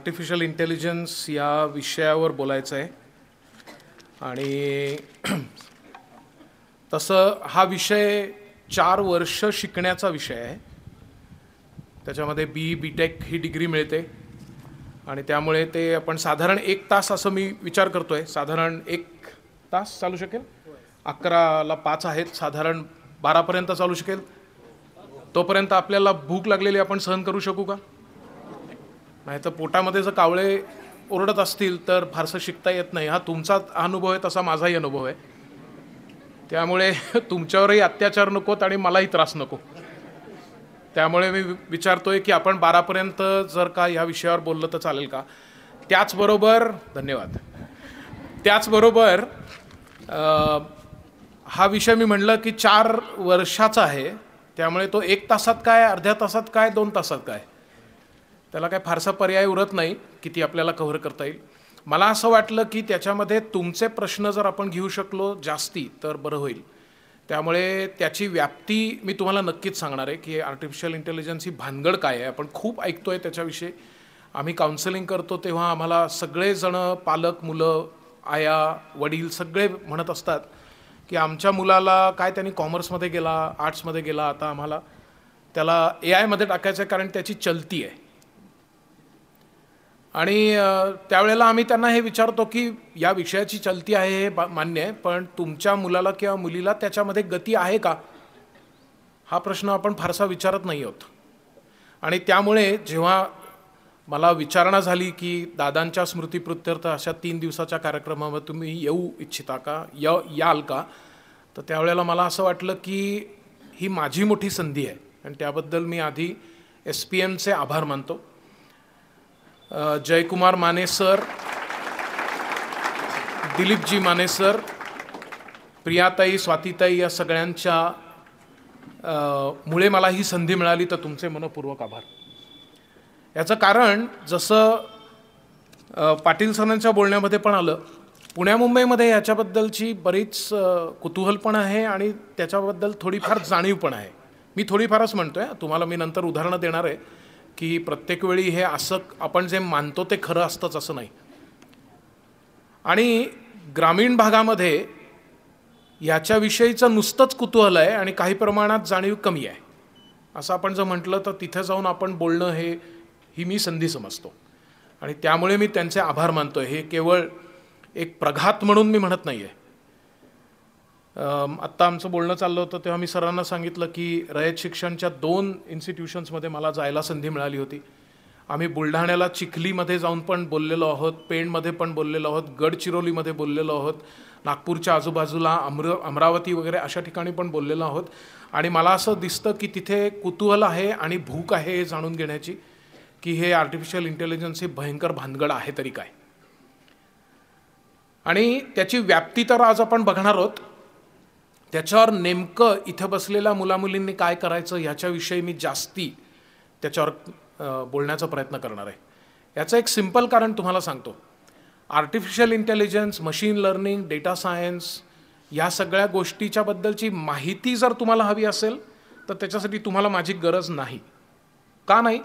Artificial intelligence या विषयावर बोलायचं आहे आणि तसं हा विषय 4 वर्ष शिकण्याचा विषय आहे. त्याच्यामध्ये बी टेक ही डिग्री मिळते आणि त्यामुळे ते आपण साधारण 1 तास असं मी विचार करतोय. साधारण 1 तास चालू शकेल. 11ला 5 आहेत, साधारण 12पर्यंत चालू शकेल. तोपर्यंत आपल्याला भूक लागलेली आपण सहन करू शकू का? नाही तर पोटामध्ये जर कावळे ओरडत असतील तर फारसं शिकता येत नाही. हा तुमचा अनुभव आहे, तसा माझाही अनुभव आहे. त्यामुळे तुमच्यावरही अत्याचार नकोत आणि मलाही त्रास नको. त्यामुळे मी विचारतोय की आपण 12पर्यंत जर का या विषयावर बोललं तर चालेल का? त्याचबरोबर धन्यवाद. त्याचबरोबर हा विषय मी म्हणलं की 4 वर्षाचा आहे. त्यामुळे तो 1 तासात काय, अर्ध्या तासात काय, 2 तासात काय, त्याला काय फारसा पर्याय उरत नाही किती आपल्याला कव्हर करता येईल. मला असं वाटलं की त्याच्यामध्ये तुमचे प्रश्न जर आपण घेऊ शकलो जास्ती तर बरं होईल. त्यामुळे त्याची व्याप्ती मी तुम्हाला नक्कीच सांगणार आहे की आर्टिफिशियल इंटेलिजन्स ही भानगड काय आहे. आपण खूप ऐकतोय त्याच्याविषयी. आम्ही काउन्सिलिंग करतो तेव्हा आम्हाला सगळेजण, पालक, मुलं, आया, वडील सगळे म्हणत असतात की आमच्या मुलाला काय, त्यांनी कॉमर्समध्ये गेला, आर्ट्समध्ये गेला, आता आम्हाला त्याला AI मध्ये टाकायचं आहे कारण त्याची चलती आहे. आणि त्यावेळेला आम्ही त्यांना हे विचारतो की या विषयाची चलती आहे हे मान्य आहे, पण तुमच्या मुलाला किंवा मुलीला त्याच्यामध्ये गती आहे का, हा प्रश्न आपण फारसा विचारत नाही आहोत. आणि त्यामुळे जेव्हा मला विचारणा झाली की दादांच्या स्मृतिप्रित्यर्थ अशा 3 दिवसाच्या कार्यक्रमावर तुम्ही येऊ इच्छिता का, याल का, तर त्यावेळेला मला असं वाटलं की ही माझी मोठी संधी आहे आणि त्याबद्दल मी आधी SPMचे आभार मानतो. जयकुमार माने सर, दिलीपजी माने सर, प्रियाताई, स्वातीताई या सगळ्यांच्या मुळे मला ही संधी मिळाली, तर तुमचे मनपूर्वक आभार. याचं कारण जसं पाटील सरांच्या बोलण्यामध्ये पण आलं, पुण्या मुंबईमध्ये याच्याबद्दलची बरीच कुतूहल पण आहे आणि त्याच्याबद्दल थोडीफार जाणीव पण आहे. मी थोडीफारच म्हणतोय, तुम्हाला मी नंतर उदाहरणं देणार आहे की प्रत्येक वेळी हे असं आपण जे मानतो ते खरं असतंच असं नाही. आणि ग्रामीण भागामध्ये याच्याविषयीचं नुसतंच कुतूहल आहे आणि काही प्रमाणात जाणीव कमी आहे. असं आपण जर म्हटलं तर तिथे जाऊन आपण बोलणं ही मी संधी समजतो आणि त्यामुळे मी त्यांचे आभार मानतोय. हे केवळ एक प्रघात म्हणून मी म्हणत नाही आहे. आत्ता आमचं बोलणं चाललं होतं तेव्हा मी सरांना सांगितलं की रयत शिक्षणच्या 2 इन्स्टिट्यूशन्समध्ये मला जायला संधी मिळाली होती. आम्ही बुलढाण्याला चिखलीमध्ये जाऊन पण बोललेलो आहोत, पेणमध्ये पण बोललेलो आहोत, गडचिरोलीमध्ये बोललेलो आहोत, नागपूरच्या आजूबाजूला अमरावती वगैरे अशा ठिकाणी पण बोललेलो आहोत. आणि मला असं दिसतं की तिथे कुतूहल आहे आणि भूक आहे हे जाणून घेण्याची की हे आर्टिफिशियल इंटेलिजन्स ही भयंकर भानगड आहे तरी काय. आणि त्याची व्याप्ती तर आज आपण बघणार आहोत. त्याच्यावर नेमकं इथं बसलेल्या मुलामुलींनी काय करायचं ह्याच्याविषयी मी जास्ती त्याच्यावर बोलण्याचा प्रयत्न करणार आहे. याचं एक सिंपल कारण तुम्हाला सांगतो. Artificial intelligence, machine learning, data science या सगळ्या गोष्टीच्या बद्दलची माहिती जर तुम्हाला हवी असेल तर त्याच्यासाठी तुम्हाला माझी गरज नाही. का नाही?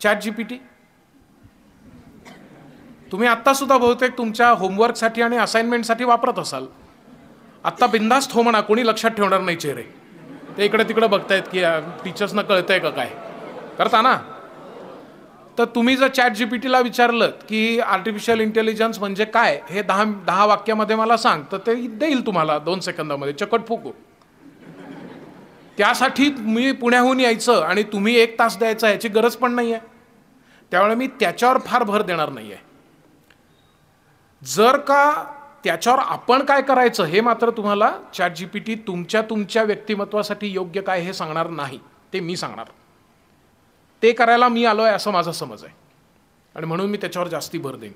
ChatGPT तुम्ही आत्तासुद्धा बहुतेक तुमच्या होमवर्कसाठी आणि असाइनमेंटसाठी वापरत असाल. आत्ता बिंदास्त हो म्हणा, कोणी लक्षात ठेवणार नाही चेहरे. ते इकडे तिकडे बघतायत की टीचर्सना कळतंय का काय, करता ना. तर तुम्ही जर ChatGPTला विचारलं की आर्टिफिशियल इंटेलिजन्स म्हणजे काय हे 10 वाक्यामध्ये मला सांग, तर ते देईल तुम्हाला 2 सेकंदामध्ये चकट फुकू. त्यासाठी मी पुण्याहून यायचं आणि तुम्ही 1 तास द्यायचा याची गरज पण नाही आहे. त्यामुळे मी त्याच्यावर फार भर देणार नाही आहे. जर का त्याच्यावर आपण काय करायचं हे मात्र तुम्हाला ChatGPT तुमच्या व्यक्तिमत्वासाठी योग्य काय हे सांगणार नाही, ते मी सांगणार. ते करायला मी आलो आहे असं माझा समज आहे आणि म्हणून मी त्याच्यावर जास्ती भर देईन.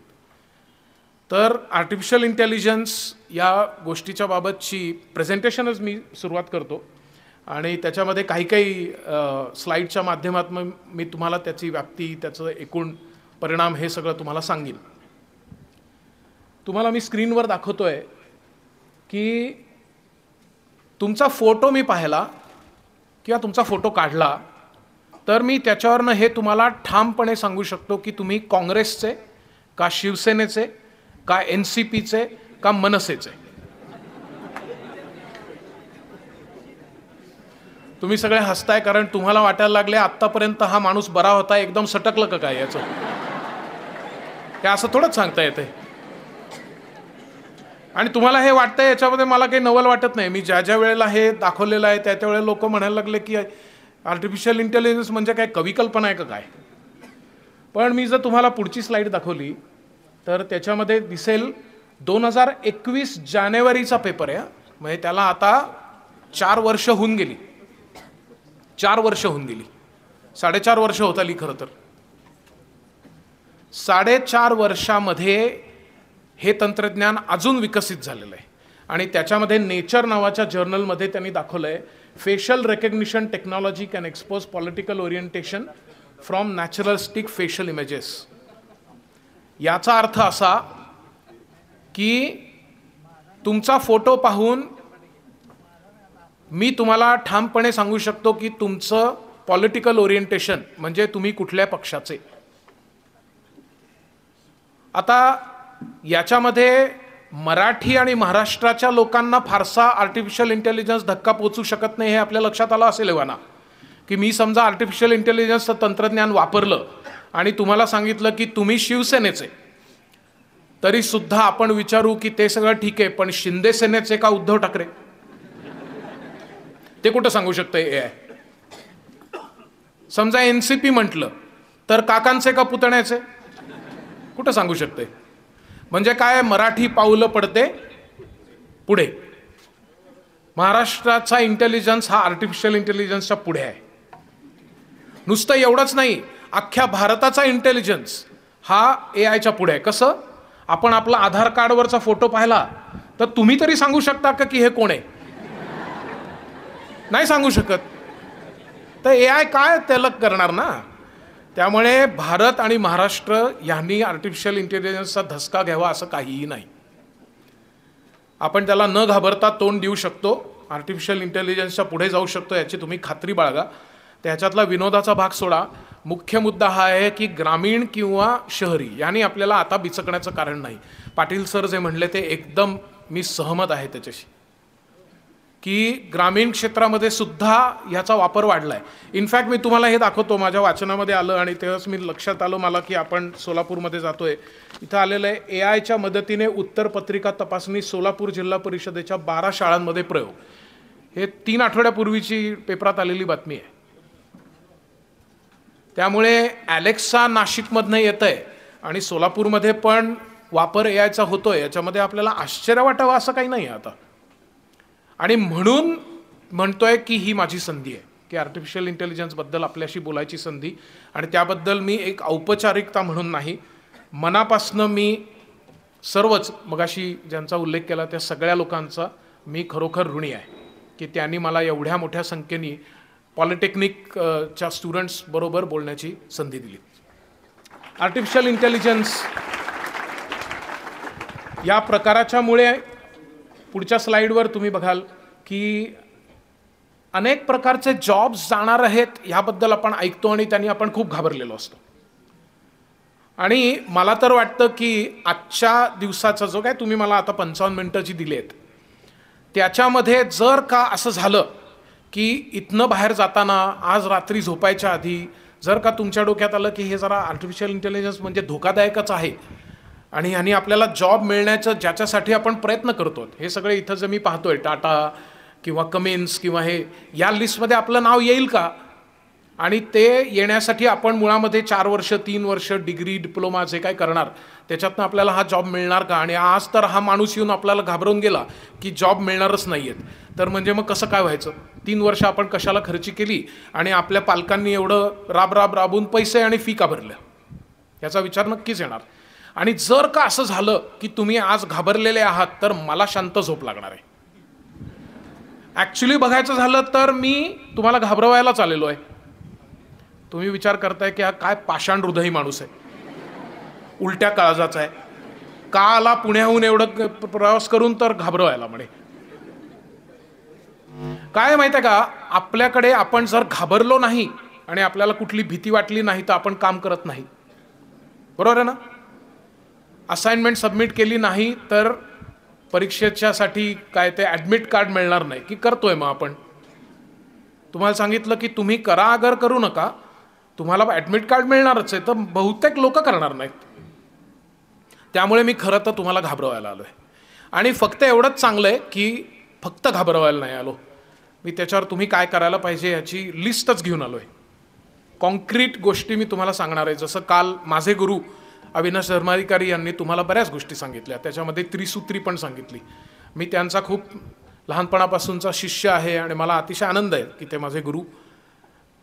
तर आर्टिफिशियल इंटेलिजन्स या गोष्टीच्या बाबतची प्रेझेंटेशनच मी सुरुवात करतो आणि त्याच्यामध्ये काही स्लाईडच्या माध्यमातून मी तुम्हाला त्याची व्याप्ती, त्याचं एकूण परिणाम हे सगळं तुम्हाला सांगेन. तुम्हाला मी स्क्रीनवर दाखवतोय की तुमचा फोटो मी पाहिला किंवा तुमचा फोटो काढला तर मी त्याच्यावरनं हे तुम्हाला ठामपणे सांगू शकतो की तुम्ही काँग्रेसचे का शिवसेनेचे का NCPचे का मनसेचे. तुम्ही सगळे हसताय कारण तुम्हाला वाटायला लागले आत्तापर्यंत हा माणूस बरा होता, एकदम सटकलं का काय याचं. हे असं थोडंच सांगता येते. आणि तुम्हाला हे वाटतंय याच्यामध्ये मला काही नवल वाटत नाही. मी ज्या ज्या वेळेला हे दाखवलेलं आहे त्या वेळेला लोक म्हणायला लागले की आर्टिफिशियल इंटेलिजन्स म्हणजे काय कविकल्पना आहे का काय. पण मी जर तुम्हाला पुढची स्लाईड दाखवली तर त्याच्यामध्ये दिसेल 2021 जानेवारीचा पेपर आहे. म्हणजे त्याला आता 4 वर्ष होऊन गेली. 4 वर्ष होऊन गेली. 4.5 वर्ष होत आली खरं तर. 4.5 वर्षामध्ये हे तंत्रज्ञान अजून विकसित झालेलं आहे. आणि त्याच्यामध्ये नेचर नावाच्या जर्नलमध्ये त्यांनी दाखवलं आहे facial recognition technology can expose political orientation from naturalistic facial images. याचा अर्थ असा की तुमचा फोटो पाहून मी तुम्हाला ठामपणे सांगू शकतो की तुमचं पॉलिटिकल ओरिएंटेशन म्हणजे तुम्ही कुठल्या पक्षाचे. आता याच्यामध्ये मराठी आणि महाराष्ट्राच्या लोकांना फारसा आर्टिफिशियल इंटेलिजन्स धक्का पोचू शकत नाही हे आपल्या लक्षात आलं असेल एव्हाना. की मी समजा आर्टिफिशियल इंटेलिजन्सचं तंत्रज्ञान वापरलं आणि तुम्हाला सांगितलं की तुम्ही शिवसेनेचे, तरी सुद्धा आपण विचारू की ते सगळं ठीक आहे, पण शिंदे सेनेचे का उद्धव ठाकरे, ते कुठं सांगू शकतंय AI. समजा NCP म्हटलं तर काकांचे का पुतण्याचे, कुठं सांगू शकते. म्हणजे काय, मराठी पाऊलं पडते पुढे. महाराष्ट्राचा इंटेलिजन्स हा आर्टिफिशियल इंटेलिजन्सच्या पुढे आहे. नुसतं एवढंच नाही, अख्ख्या भारताचा इंटेलिजन्स हा AIच्या पुढे आहे. कसं, आपण आपला आधार कार्डवरचा फोटो पाहिला तर तुम्ही तरी सांगू शकता का की हे कोण आहे. नाही सांगू शकत. तर AI काय त्याला करणार ना. त्यामुळे भारत आणि महाराष्ट्र यांनी आर्टिफिशियल इंटेलिजन्सचा धसका घ्यावा असं काहीही नाही. आपण त्याला न घाबरता तोंड देऊ शकतो. आर्टिफिशियल इंटेलिजन्सच्या पुढे जाऊ शकतो याची तुम्ही खात्री बाळगा. त्याच्यातला विनोदाचा भाग सोडा. मुख्य मुद्दा हा आहे की ग्रामीण किंवा शहरी यांनी आपल्याला आता बिचकण्याचं कारण नाही. पाटील सर जे म्हणले ते एकदम मी सहमत आहे त्याच्याशी, की ग्रामीण क्षेत्रामध्ये सुद्धा ह्याचा वापर वाढला आहे. इनफॅक्ट मी तुम्हाला हे दाखवतो, माझ्या वाचनामध्ये आलं आणि तेव्हाच मी लक्षात आलं मला की आपण सोलापूरमध्ये जातोय. इथं आलेलं आहे AIच्या मदतीने उत्तरपत्रिका तपासणी सोलापूर जिल्हा परिषदेच्या 12 शाळांमध्ये प्रयोग. हे 3 आठवड्यापूर्वीची पेपरात आलेली बातमी आहे. त्यामुळे ॲलेक्सा नाशिकमधनं येत आहे आणि सोलापूरमध्ये पण वापर AIचा होतोय. याच्यामध्ये आपल्याला आश्चर्य वाटावं असं काही नाही आता. आणि म्हणून म्हणतोय की ही माझी संधी आहे की आर्टिफिशियल इंटेलिजन्सबद्दल आपल्याशी बोलायची संधी. आणि त्याबद्दल मी एक औपचारिकता म्हणून नाही, मनापासनं मी सर्वच मगाशी ज्यांचा उल्लेख केला त्या सगळ्या लोकांचा मी खरोखर ऋणी आहे की त्यांनी मला एवढ्या मोठ्या संख्येने पॉलिटेक्निकच्या स्टुडंट्सबरोबर बोलण्याची संधी दिली. आर्टिफिशियल इंटेलिजन्स या प्रकाराच्यामुळे पुढच्या स्लाईडवर तुम्ही बघाल की अनेक प्रकारचे जॉब्स जाणार आहेत ह्याबद्दल आपण ऐकतो आणि त्यांनी आपण खूप घाबरलेलो असतो. आणि मला तर वाटतं की आजच्या दिवसाचा जो काय तुम्ही मला आता 55 मिनिटं जी दिली आहेत त्याच्यामध्ये जर का असं झालं की इथनं बाहेर जाताना आज रात्री झोपायच्या आधी जर का तुमच्या डोक्यात आलं की हे जरा आर्टिफिशियल इंटेलिजन्स म्हणजे धोकादायकच आहे आणि ह्यांनी आपल्याला जॉब मिळण्याचं ज्याच्यासाठी आपण प्रयत्न करतो, हे सगळे इथं जे मी पाहतोय टाटा किंवा कमिन्स किंवा हे या लिस्टमध्ये आपलं नाव येईल का. आणि ते येण्यासाठी आपण मुळामध्ये 4 वर्ष 3 वर्ष डिग्री डिप्लोमा जे काय करणार त्याच्यातनं आपल्याला हा जॉब मिळणार का. आणि आज तर हा माणूस येऊन आपल्याला घाबरवून गेला की जॉब मिळणारच नाही आहेत, तर म्हणजे मग कसं काय व्हायचं. 3 वर्ष आपण कशाला खर्ची केली आणि आपल्या पालकांनी एवढं राबून पैसे आणि फी का भरल्या याचा विचार नक्कीच येणार. आणि जर का असं झालं की तुम्ही आज घाबरलेले आहात तर मला शांत झोप लागणार आहे. ॲक्च्युली बघायचं झालं तर मी तुम्हाला घाबरवायलाच आलेलो आहे. तुम्ही विचार करताय की हा काय पाषाण हृदयी माणूस आहे, उलट्या काळजाचा आहे, का आला पुण्याहून एवढं प्रवास करून तर घाबरवायला म्हणे. काय माहिती आहे का, आपल्याकडे आपण जर घाबरलो नाही आणि आपल्याला कुठली भीती वाटली नाही तर आपण काम करत नाही, बरोबर आहे ना? असाइनमेंट सबमिट केली नाही तर परीक्षेच्यासाठी काय ते ॲडमिट कार्ड मिळणार नाही की करतोय मग आपण. तुम्हाला सांगितलं की तुम्ही करा अगर करू नका, तुम्हाला ॲडमिट कार्ड मिळणारच आहे, तर बहुतेक लोक करणार नाहीत. त्यामुळे मी खरं तर तुम्हाला घाबरवायला आलो आहे. आणि फक्त एवढंच चांगलं आहे की फक्त घाबरवायला नाही आलो मी, त्याच्यावर तुम्ही काय करायला पाहिजे याची लिस्टच घेऊन आलो आहे. कॉन्क्रीट गोष्टी मी तुम्हाला सांगणार आहे. जसं काल माझे गुरु अविनाश धर्माधिकारी यांनी तुम्हाला बऱ्याच गोष्टी सांगितल्या, त्याच्यामध्ये त्रिसूत्री पण सांगितली. मी त्यांचा खूप लहानपणापासूनचा शिष्य आहे आणि मला अतिशय आनंद आहे की ते माझे गुरु.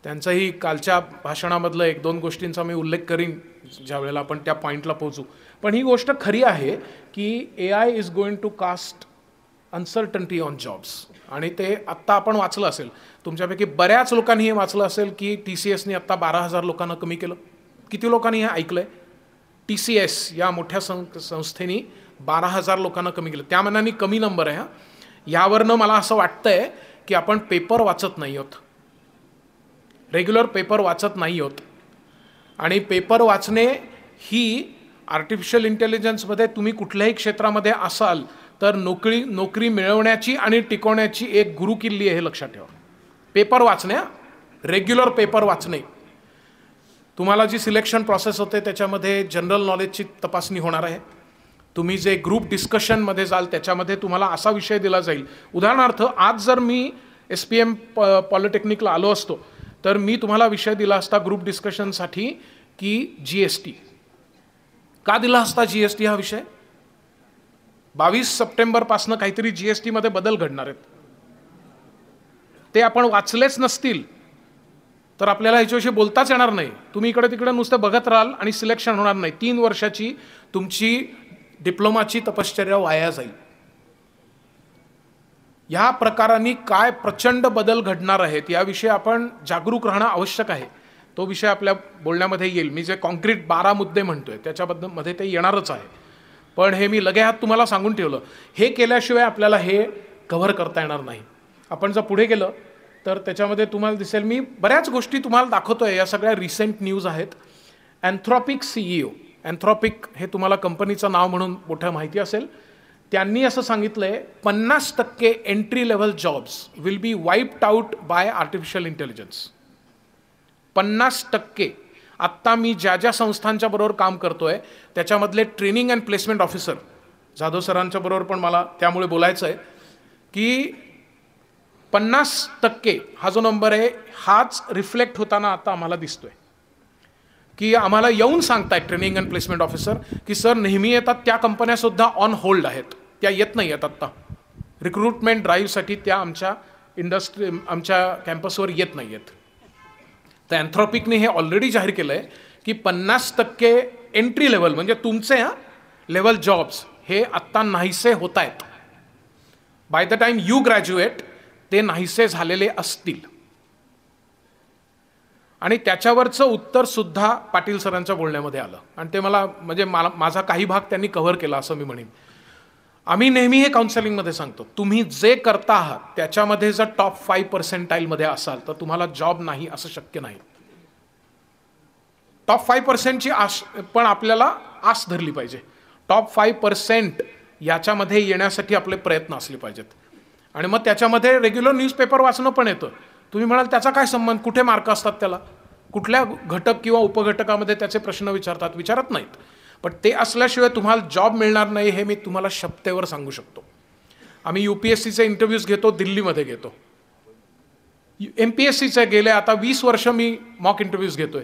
त्यांचाही कालच्या भाषणामधलं 1-2 गोष्टींचा मी उल्लेख करीन ज्या वेळेला आपण त्या पॉईंटला पोहोचू. पण ही गोष्ट खरी आहे की AI is going to cast uncertainty on jobs. आणि ते आत्ता आपण वाचलं असेल, तुमच्यापैकी बऱ्याच लोकांनी हे वाचलं असेल की TCSने आत्ता 12,000 लोकांना कमी केलं. किती लोकांनी हे ऐकलंय? TCS या मोठ्या संस्थेने 12,000 लोकांना कमी केलं. त्या मनाने कमी नंबर आहे. यावरनं मला असं वाटतंय की आपण पेपर वाचत नाही आहोत, रेग्युलर पेपर वाचत नाही आहोत. आणि पेपर वाचणे ही आर्टिफिशियल इंटेलिजन्समध्ये तुम्ही कुठल्याही क्षेत्रामध्ये असाल तर नोकरी मिळवण्याची आणि टिकवण्याची एक गुरुकिल्ली आहे, हे लक्षात ठेवा. पेपर वाचणे, रेग्युलर पेपर वाचणे. तुम्हाला जी सिलेक्शन प्रोसेस होते त्याच्यामध्ये जनरल नॉलेजची तपासणी होणार आहे. तुम्ही जे ग्रुप डिस्कशनमध्ये जाल त्याच्यामध्ये तुम्हाला असा विषय दिला जाईल. उदाहरणार्थ आज जर मी SPM पॉलिटेक्निकला आलो असतो तर मी तुम्हाला विषय दिला असता ग्रुप डिस्कशनसाठी की GST. का दिला असता GST हा विषय? 22 सप्टेंबरपासून काहीतरी GST मध्ये बदल घडणार आहेत. ते आपण वाचलेच नसतील तर आपल्याला ह्याच्याविषयी बोलताच येणार नाही. तुम्ही इकडे तिकडे नुसतं बघत राहाल आणि सिलेक्शन होणार नाही. 3 वर्षाची तुमची डिप्लोमाची तपश्चर्या वाया जाईल. या प्रकारांनी काय प्रचंड बदल घडणार आहेत याविषयी आपण जागरूक राहणं आवश्यक आहे. तो विषय आपल्या बोलण्यामध्ये येईल. मी जे कॉन्क्रीट 12 मुद्दे म्हणतोय त्याच्याबद्दल ते येणारच आहे. पण हे मी लगे हात तुम्हाला सांगून ठेवलं. हे केल्याशिवाय आपल्याला हे कव्हर करता येणार नाही. आपण जर पुढे गेलं तर त्याच्यामध्ये तुम्हाला दिसेल, मी बऱ्याच गोष्टी तुम्हाला दाखवतोय. या सगळ्या रिसेंट न्यूज आहेत. अँथ्रॉपिक CEO, अँथ्रॉपिक हे तुम्हाला कंपनीचं नाव म्हणून मोठं माहिती असेल, त्यांनी असं सांगितलंय 50% entry level jobs will be wiped out by artificial intelligence. 50%. आत्ता मी ज्या ज्या संस्थांच्या बरोबर काम करतोय त्याच्यामधले training and placement officer, Jadhav सरांच्या बरोबर पण मला त्यामुळे बोलायचं आहे की 50% हा जो नंबर आहे हाच रिफ्लेक्ट होताना आता आम्हाला दिसतोय. की आम्हाला येऊन सांगतायत ट्रेनिंग अँड प्लेसमेंट ऑफिसर की सर नेहमी येतात त्या कंपन्या सुद्धा ऑन होल्ड आहेत, त्या येत नाही आहेत आत्ता रिक्रुटमेंट ड्राईव्हसाठी, त्या आमच्या कॅम्पसवर येत नाही आहेत. तर अँथ्रॉपिकने हे ऑलरेडी जाहीर केलं आहे की 50% एंट्री लेवल म्हणजे तुमचे लेवल जॉब्स हे आत्ता नाहीसे होत आहेत. By the time you graduate ते नाहीसे झालेले असतील. आणि त्याच्यावरचं उत्तर सुद्धा पाटील सरांच्या बोलण्यामध्ये आलं आणि ते मला म्हणजे माझा काही भाग त्यांनी कव्हर केला असं मी म्हणेन. आम्ही नेहमी हे काउन्सिलिंगमध्ये सांगतो, तुम्ही जे करता आहात त्याच्यामध्ये जर टॉप 5% असाल तर तुम्हाला जॉब नाही असं शक्य नाही. टॉप 5%ची आश पण आपल्याला आस धरली पाहिजे. टॉप 5% याच्यामध्ये येण्यासाठी आपले प्रयत्न असले पाहिजेत. आणि मग त्याच्यामध्ये रेग्युलर न्यूजपेपर वाचणं पण येतं. तुम्ही म्हणाल त्याचा काय संबंध, कुठे मार्क असतात त्याला, कुठल्या घटक किंवा उपघटकामध्ये त्याचे प्रश्न विचारत नाहीत. पण ते असल्याशिवाय तुम्हाला जॉब मिळणार नाही हे मी तुम्हाला शपथेवर सांगू शकतो. आम्ही UPSCचे इंटरव्ह्यूज घेतो, दिल्लीमध्ये घेतो. MPSCचे गेले आता 20 वर्ष मी मॉक इंटरव्ह्यूज घेतोय.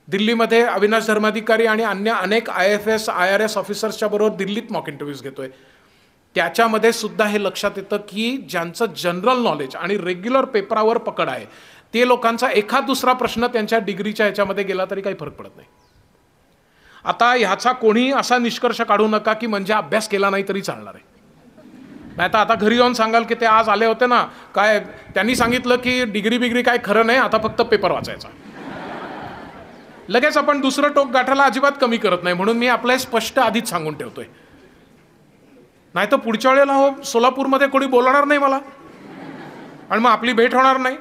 दिल्लीमध्ये अविनाश धर्माधिकारी आणि अन्य अनेक IFS IRS ऑफिसर्सच्या बरोबर दिल्लीत मॉक इंटरव्ह्यूज घेतोय. त्याच्यामध्ये सुद्धा हे लक्षात येतं की ज्यांचं जनरल नॉलेज आणि रेग्युलर पेपरावर पकड आहे ते लोकांचा एखाद दुसरा प्रश्न त्यांच्या डिग्रीच्या ह्याच्यामध्ये गेला तरी काही फरक पडत नाही. आता ह्याचा कोणी असा निष्कर्ष काढू नका की म्हणजे अभ्यास केला नाही तरी चालणार आहे. नाही तर आता घरी जाऊन सांगाल की ते आज आले होते ना, काय त्यांनी सांगितलं की डिग्री काय खरं नाही, आता फक्त पेपर वाचायचा. लगेच आपण दुसरं टोक गाठायला अजिबात कमी करत नाही. म्हणून मी आपलं स्पष्ट आधीच सांगून ठेवतोय. नाही तर पुढच्या वेळेला सोलापूरमध्ये कोणी बोलणार नाही मला आणि मग आपली भेट होणार नाही.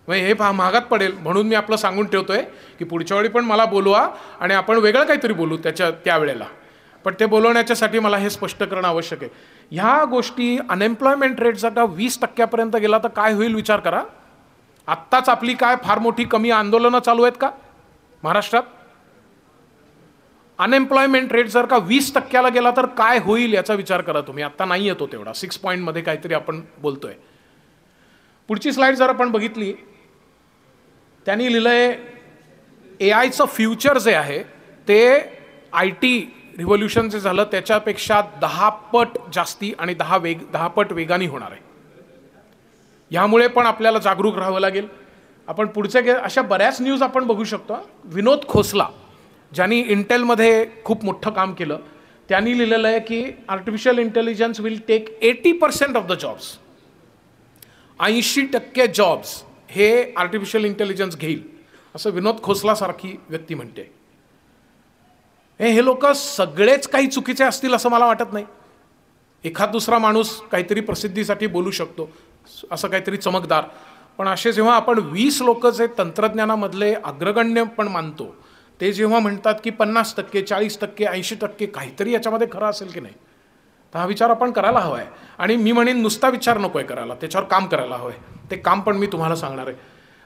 म्हणजे हे महागात पडेल. म्हणून मी आपलं सांगून ठेवतोय की पुढच्या वेळी पण मला बोलवा आणि आपण वेगळं काहीतरी बोलू त्यावेळेला. पण ते बोलवण्याच्यासाठी मला हे स्पष्ट करणं आवश्यक आहे. ह्या गोष्टी, अनएम्प्लॉयमेंट रेट जर का 20% गेला तर काय होईल विचार करा. आत्ताच आपली काय फार मोठी कमी आंदोलनं चालू आहेत का महाराष्ट्रात? अनएम्प्लॉयमेंट रेट जर का 20% गेला तर काय होईल याचा विचार करा तुम्ही. आत्ता नाही येतो तेवढा, 6 पॉईंटमध्ये काहीतरी आपण बोलतोय. पुढची स्लाईड जर आपण बघितली, त्यांनी लिहिलंय AIचं फ्युचर जे आहे ते IT रिव्होल्युशन जे झालं त्याच्यापेक्षा 10 पट जास्ती आणि 10 पट वेगाने होणार आहे. यामुळे पण आपल्याला जागरूक राहावं लागेल. आपण पुढचे अशा बऱ्याच न्यूज आपण बघू शकतो. विनोद खोसला, ज्यांनी इंटेलमध्ये खूप मोठं काम केलं, त्यांनी लिहिलेलं आहे की artificial intelligence will take 80% of the jobs. 80% jobs हे आर्टिफिशियल इंटेलिजन्स घेईल, असं विनोद खोसलासारखी व्यक्ती म्हणते. हे लोक सगळेच काही चुकीचे असतील असं मला वाटत नाही. एखाद दुसरा माणूस काहीतरी प्रसिद्धीसाठी बोलू शकतो, असं काहीतरी चमकदार. पण असे जेव्हा आपण 20 लोक जे तंत्रज्ञानामधले अग्रगण्य पण मानतो, ते जेव्हा म्हणतात की 50%, 40%, 80% काहीतरी याच्यामध्ये खरं असेल की नाही, तर हा विचार आपण करायला हवा आहे. आणि मी म्हणेन नुसता विचार नको आहे करायला, त्याच्यावर काम करायला हवं आहे. ते काम पण मी तुम्हाला सांगणार आहे.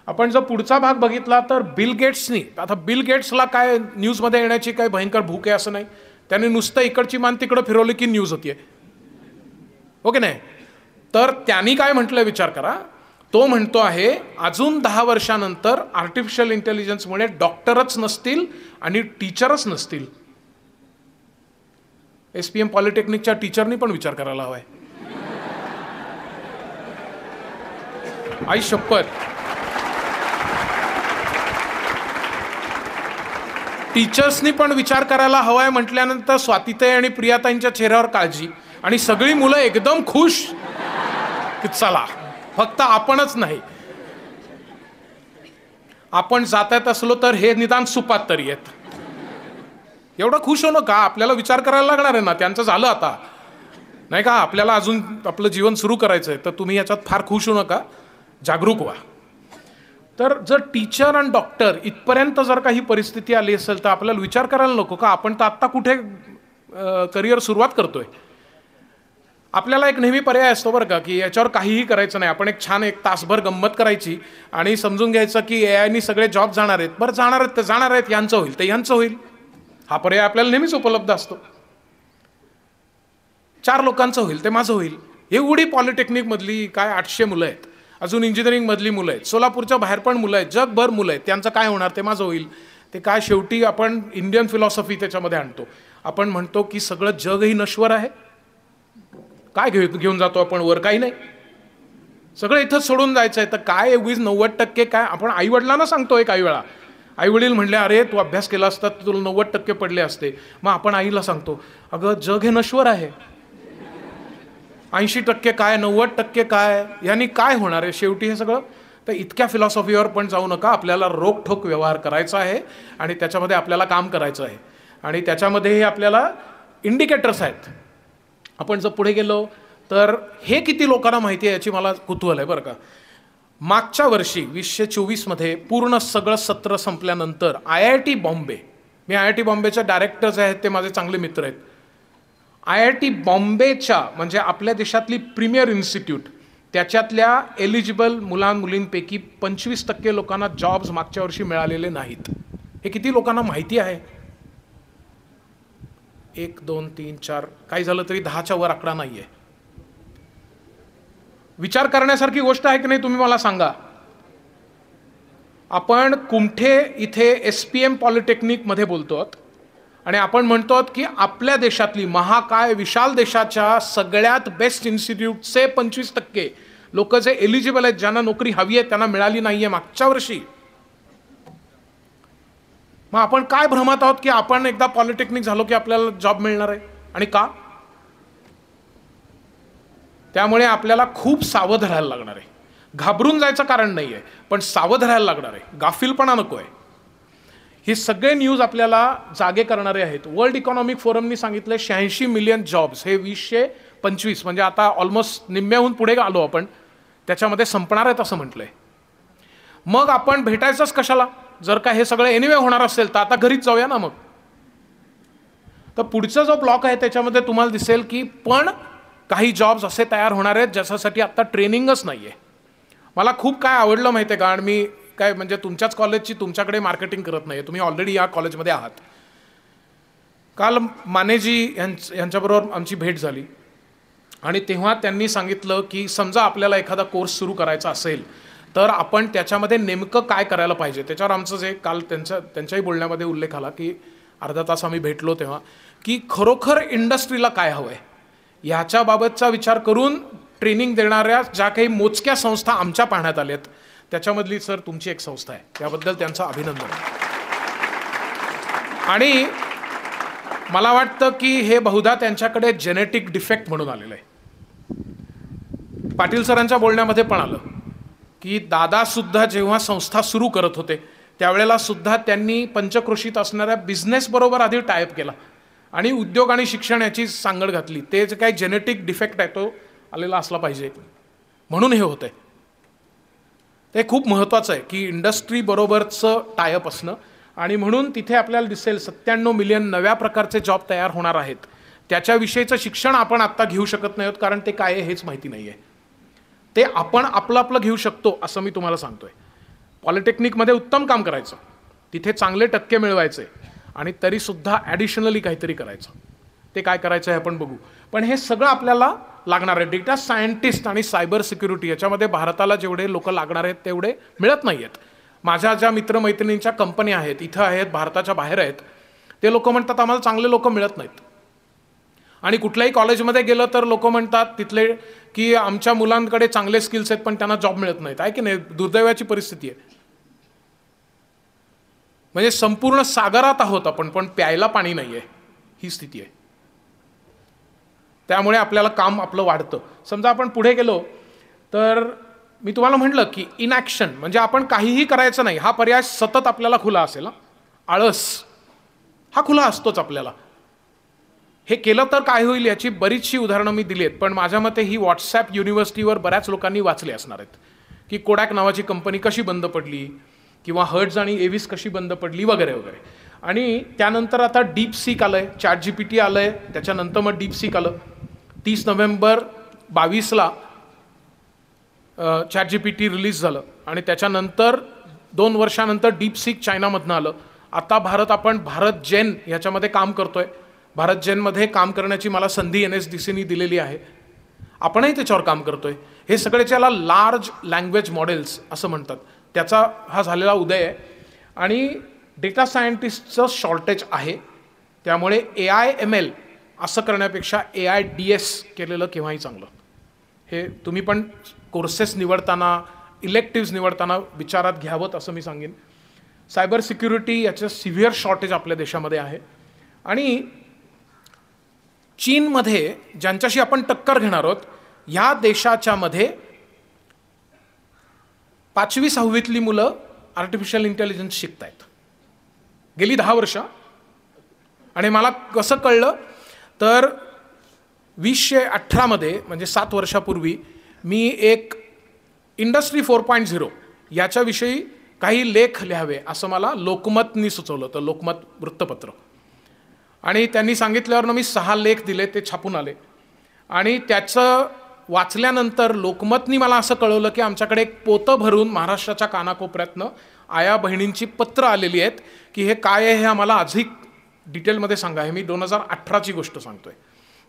आपण जर पुढचा भाग बघितला तर बिल गेट्सनी, आता बिल गेट्सला काय न्यूजमध्ये येण्याची काय भयंकर भूक आहे असं नाही. त्यांनी नुसतं इकडची मान तिकडं फिरवली की न्यूज होतीये, ओके नाही. तर त्यांनी काय म्हटलं विचार करा. तो म्हणतो आहे अजून 10 वर्षानंतर आर्टिफिशियल इंटेलिजन्समुळे डॉक्टरच नसतील आणि टीचरच नसतील. SPM पॉलिटेक्निकच्या टीचरनी पण विचार करायला हवाय. आई शपथ, टीचर्सनी पण विचार करायला हवाय म्हटल्यानंतर स्वातीताई आणि प्रियाताईंच्या चेहऱ्यावर काळजी आणि सगळी मुलं एकदम खुश की चला फक्त आपणच नाही, आपण जात असलो तर हे निदान सुपात तरी येत. एवढं खुश होणं का? आपल्याला विचार करायला लागणार आहे ना, त्यांचं झालं आता नाही का. आपल्याला अजून आपलं जीवन सुरू करायचं आहे, तर तुम्ही याच्यात फार खुश होऊ नका, जागरूक व्हा. तर जर टीचर आणि डॉक्टर इथपर्यंत जर काही परिस्थिती आली असेल तर आपल्याला विचार करायला नको का आपण तर आत्ता कुठे करिअर सुरुवात करतोय. आपल्याला एक नेहमी पर्याय असतो बरं का, की याच्यावर काहीही करायचं नाही, आपण एक छान 1 तासभर गंमत करायची आणि समजून घ्यायचं की AIनी सगळे जॉब जाणार आहेत. बरं जाणार आहेत ते जाणार आहेत, यांचं होईल ते यांचं होईल. हा पर्याय आपल्याला नेहमीच उपलब्ध असतो. 4 लोकांचं होईल ते माझं होईल. एवढी पॉलिटेक्निकमधली काय 800 मुलं आहेत, अजून इंजिनिअरिंगमधली मुलं आहेत, सोलापूरच्या बाहेर पण मुलं आहेत, जगभर मुलं आहेत, त्यांचं काय होणार ते माझं होईल. ते काय शेवटी आपण इंडियन फिलॉसॉफी त्याच्यामध्ये आणतो. आपण म्हणतो की सगळं जगही नश्वर आहे, काय घेऊन जातो आपण वर? काही नाही, सगळं इथंच सोडून जायचं आहे. तर काय 90% काय आपण आईवडिलांना सांगतोय. काही वेळा आईवडील म्हणले अरे तू अभ्यास केला असता तर तुला 90% पडले असते. मग आपण आईला सांगतो अगं जग हे नश्वर आहे, 80% काय 90% काय, यांनी काय होणार आहे शेवटी हे सगळं. तर इतक्या फिलॉसॉफीवर पण जाऊ नका. आपल्याला रोखठोक व्यवहार करायचा आहे आणि त्याच्यामध्ये आपल्याला काम करायचं आहे. आणि त्याच्यामध्ये आपल्याला इंडिकेटर्स आहेत. आपण जर पुढे गेलो तर हे किती लोकांना माहिती आहे याची मला कुतूहल आहे बरं का. मागच्या वर्षी 2024मध्ये पूर्ण सगळं सत्र संपल्यानंतर IIT बॉम्बे, मी IIT बॉम्बेचे डायरेक्टर्स आहेत ते माझे चांगले मित्र आहेत. IIT बॉम्बेच्या म्हणजे आपल्या देशातली प्रीमियर इन्स्टिट्यूट, त्याच्यातल्या एलिजिबल मुलींपैकी 25% लोकांना जॉब्स मागच्या वर्षी मिळालेले नाहीत. हे किती लोकांना माहिती आहे? 1 2 3 4 काही झालं तरी 10च्या वर आकडा नाहीये. विचार करण्यासारखी गोष्ट आहे की नाही तुम्ही मला सांगा. आपण कुमठे इथे SPM पॉलिटेक्निकमध्ये बोलतो आणि आपण म्हणतो की आपल्या देशातली महाकाय विशाल देशाच्या सगळ्यात बेस्ट इन्स्टिट्यूटचे 25% लोक जे एलिजिबल आहेत, ज्यांना नोकरी हवी आहे, त्यांना मिळाली नाहीये मागच्या वर्षी. मग आपण काय भ्रमात आहोत की आपण एकदा पॉलिटेक्निक झालो की आपल्याला जॉब मिळणार आहे, आणि का? त्यामुळे आपल्याला खूप सावध राहायला लागणार आहे. घाबरून जायचं कारण नाही आहे, पण सावध राहायला लागणार आहे, गाफीलपणा नको आहे. हे सगळे न्यूज आपल्याला जागे करणारे आहेत. वर्ल्ड इकॉनॉमिक फोरमनी सांगितलं 86 मिलियन जॉब्स हे 2025 म्हणजे आता ऑलमोस्ट निम्म्याहून पुढे आलो आपण, त्याच्यामध्ये संपणार आहेत असं म्हटलंय. मग आपण भेटायचंच कशाला? जर का हे सगळं एनिवे होणार असेल तर आता घरीच जाऊया ना मग. तर पुढचा जो ब्लॉक आहे त्याच्यामध्ये तुम्हाला दिसेल की पण काही जॉब्स असे तयार होणार आहेत ज्याच्यासाठी आता ट्रेनिंगच नाही आहे. मला खूप काय आवडलं माहिती आहे का, आणि मी काय म्हणजे तुमच्याच कॉलेजची तुमच्याकडे मार्केटिंग करत नाही, तुम्ही ऑलरेडी या कॉलेजमध्ये आहात. काल मानेजी यांच्याबरोबर आमची भेट झाली आणि तेव्हा त्यांनी सांगितलं की समजा आपल्याला एखादा कोर्स सुरू करायचा असेल तर आपण त्याच्यामध्ये नेमकं काय करायला पाहिजे. त्याच्यावर आमचं जे काल त्यांच्याही बोलण्यामध्ये उल्लेख आला की अर्धा तास आम्ही भेटलो तेव्हा, की खरोखर इंडस्ट्रीला काय हवं आहे ह्याच्याबाबतचा विचार करून ट्रेनिंग देणाऱ्या ज्या काही मोजक्या संस्था आमच्या पाहण्यात आल्यात त्याच्यामधली सर तुमची एक संस्था आहे, त्याबद्दल त्यांचं अभिनंदन. आणि मला वाटतं की हे बहुधा त्यांच्याकडे जेनेटिक डिफेक्ट म्हणून आलेलं आहे. पाटील सरांच्या बोलण्यामध्ये पण आलं की दादासुद्धा जेव्हा संस्था सुरू करत होते त्यावेळेला सुद्धा त्यांनी पंचक्रोशीत असणाऱ्या बिझनेसबरोबर आधी टायअप केला आणि उद्योग आणि शिक्षण याची सांगड घातली. ते जे काही जेनेटिक डिफेक्ट आहे तो आलेला असला पाहिजे म्हणून हे होतंय. ते खूप महत्त्वाचं आहे की इंडस्ट्रीबरोबरचं टायअप असणं. आणि म्हणून तिथे आपल्याला दिसेल 97 मिलियन नव्या प्रकारचे जॉब तयार होणार आहेत. त्याच्याविषयीचं शिक्षण आपण आत्ता घेऊ शकत नाही आहोत कारण ते काय आहे हेच माहिती नाही आहे. ते आपण आपलं घेऊ शकतो असं मी तुम्हाला सांगतोय. पॉलिटेक्निकमध्ये उत्तम काम करायचं, तिथे चांगले टक्के मिळवायचे आणि तरीसुद्धा ॲडिशनली काहीतरी करायचं. ते काय करायचं आहे आपण बघू. पण हे सगळं आपल्याला लागणार आहे. डेटा सायंटिस्ट आणि सायबर सिक्युरिटी याच्यामध्ये भारताला जेवढे लोक लागणार आहेत तेवढे मिळत नाही आहेत. माझ्या ज्या मित्रमैत्रिणींच्या कंपन्या आहेत इथं आहेत, भारताच्या बाहेर आहेत, ते लोक म्हणतात आम्हाला चांगले लोक मिळत नाहीत. आणि कुठल्याही कॉलेजमध्ये गेलं तर लोक म्हणतात तिथले की आमच्या मुलांकडे चांगले स्किल्स आहेत पण त्यांना जॉब मिळत नाहीत. आहे की नाही? दुर्दैवाची परिस्थिती आहे. म्हणजे संपूर्ण सागरात आहोत आपण पण प्यायला पाणी नाही आहे, ही स्थिती आहे. त्यामुळे आपल्याला काम आपलं वाढतं. समजा आपण पुढे गेलो तर मी तुम्हाला म्हटलं की इनॅक्शन म्हणजे आपण काहीही करायचं नाही हा पर्याय सतत आपल्याला खुला असेल. आळस हा खुला असतोच आपल्याला. हे केलं तर काय होईल याची बरीचशी उदाहरणं मी दिली आहेत, पण माझ्या मते ही व्हॉट्सॲप युनिव्हर्सिटीवर बऱ्याच लोकांनी वाचली असणार आहेत की कोडॅक नावाची कंपनी कशी बंद पडली किंवा हर्ट्ज आणि एव्हिस कशी बंद पडली वगैरे वगैरे. आणि त्यानंतर आता डीपसीक आलं आहे, ChatGPT आलं आहे, त्याच्यानंतर मग डीपसीक आलं. 30 नोव्हेंबर 2022ला ChatGPT रिलीज झालं आणि त्याच्यानंतर 2 वर्षानंतर डीपसीक चायनामधनं आलं. आता आपण भारत जेन ह्याच्यामध्ये काम करतोय. भारत जेनमध्ये काम करण्याची मला संधी NSDCनी दिलेली आहे. आपणही त्याच्यावर काम करतोय. हे सगळे ज्याला लार्ज लँग्वेज मॉडेल्स असं म्हणतात त्याचा हा झालेला उदय आहे. आणि डेटा सायंटिस्टचं शॉर्टेज आहे. त्यामुळे AI/ML असं करण्यापेक्षा AIDS केलेलं केव्हाही चांगलं. हे तुम्ही पण कोर्सेस निवडताना इलेक्टिव्स निवडताना विचारात घ्यावं असं मी सांगेन. सायबर सिक्युरिटी याचं सिव्हिअर शॉर्टेज आपल्या देशामध्ये आहे. आणि चीनमध्ये ज्यांच्याशी आपण टक्कर घेणार आहोत ह्या देशाच्या मध्ये 5वी-6वीतली मुलं आर्टिफिशियल इंटेलिजन्स शिकत आहेत गेली 10 वर्ष. आणि मला कसं कळलं तर 2018 मध्ये म्हणजे 7 वर्षापूर्वी मी एक इंडस्ट्री 4.0 याच्याविषयी काही लेख लिहावे असं मला लोकमतनी सुचवलं होतं, लोकमत वृत्तपत्र. आणि त्यांनी सांगितल्यावर मी 6 लेख दिले, ते छापून आले. आणि त्याचं वाचल्यानंतर लोकमतनी मला असं कळवलं की आमच्याकडे एक पोतं भरून महाराष्ट्राच्या कानाकोपऱ्यातनं आया बहिणींची पत्र आलेली आहेत की हे काय आहे हे आम्हाला अधिक डिटेलमध्ये सांगा. हे मी 2018ची गोष्ट सांगतोय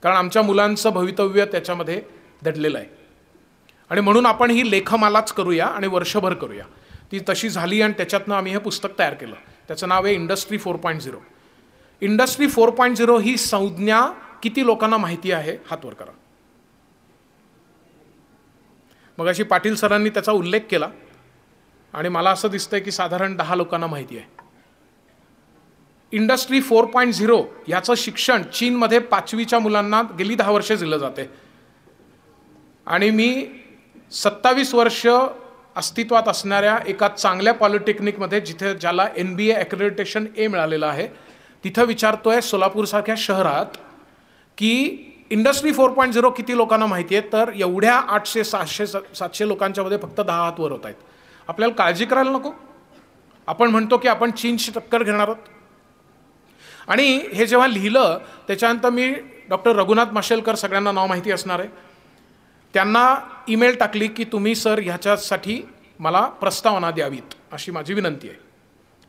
कारण आमच्या मुलांचं भवितव्य त्याच्यामध्ये दडलेलं आहे. आणि म्हणून आपण ही लेखमालाच करूया आणि वर्षभर करूया. ती तशी झाली आणि त्याच्यातनं आम्ही हे पुस्तक तयार केलं. त्याचं नाव आहे इंडस्ट्री 4.0. इंडस्ट्री 4.0 ही संज्ञा किती लोकांना माहिती आहे हात वर करा. मग अशी पाटील सरांनी त्याचा उल्लेख केला आणि मला असं दिसतंय की साधारण 10 लोकांना माहिती आहे. इंडस्ट्री 4.0 याचं शिक्षण चीनमध्ये 5वीच्या मुलांना गेली 10 वर्षे दिलं जाते. आणि मी 27 वर्ष अस्तित्वात असणाऱ्या एका चांगल्या पॉलिटेक्निकमध्ये जिथे ज्याला NBA ॲक्रेडिटेशन A मिळालेलं आहे तिथं विचारतोय सोलापूरसारख्या शहरात की इंडस्ट्री 4.0 किती लोकांना माहिती आहे. तर एवढ्या 800, 600, 700 लोकांच्या मध्ये फक्त 10 हात वर होत आहेत. आपल्याला काळजी करायला नको? आपण म्हणतो की आपण चीनशी टक्कर घेणार आहोत. आणि हे जेव्हा लिहिलं त्याच्यानंतर मी डॉक्टर रघुनाथ माशेलकर, सगळ्यांना नाव माहिती असणार आहे, त्यांना ईमेल टाकली की तुम्ही सर ह्याच्यासाठी मला प्रस्तावना द्यावीत अशी माझी विनंती आहे.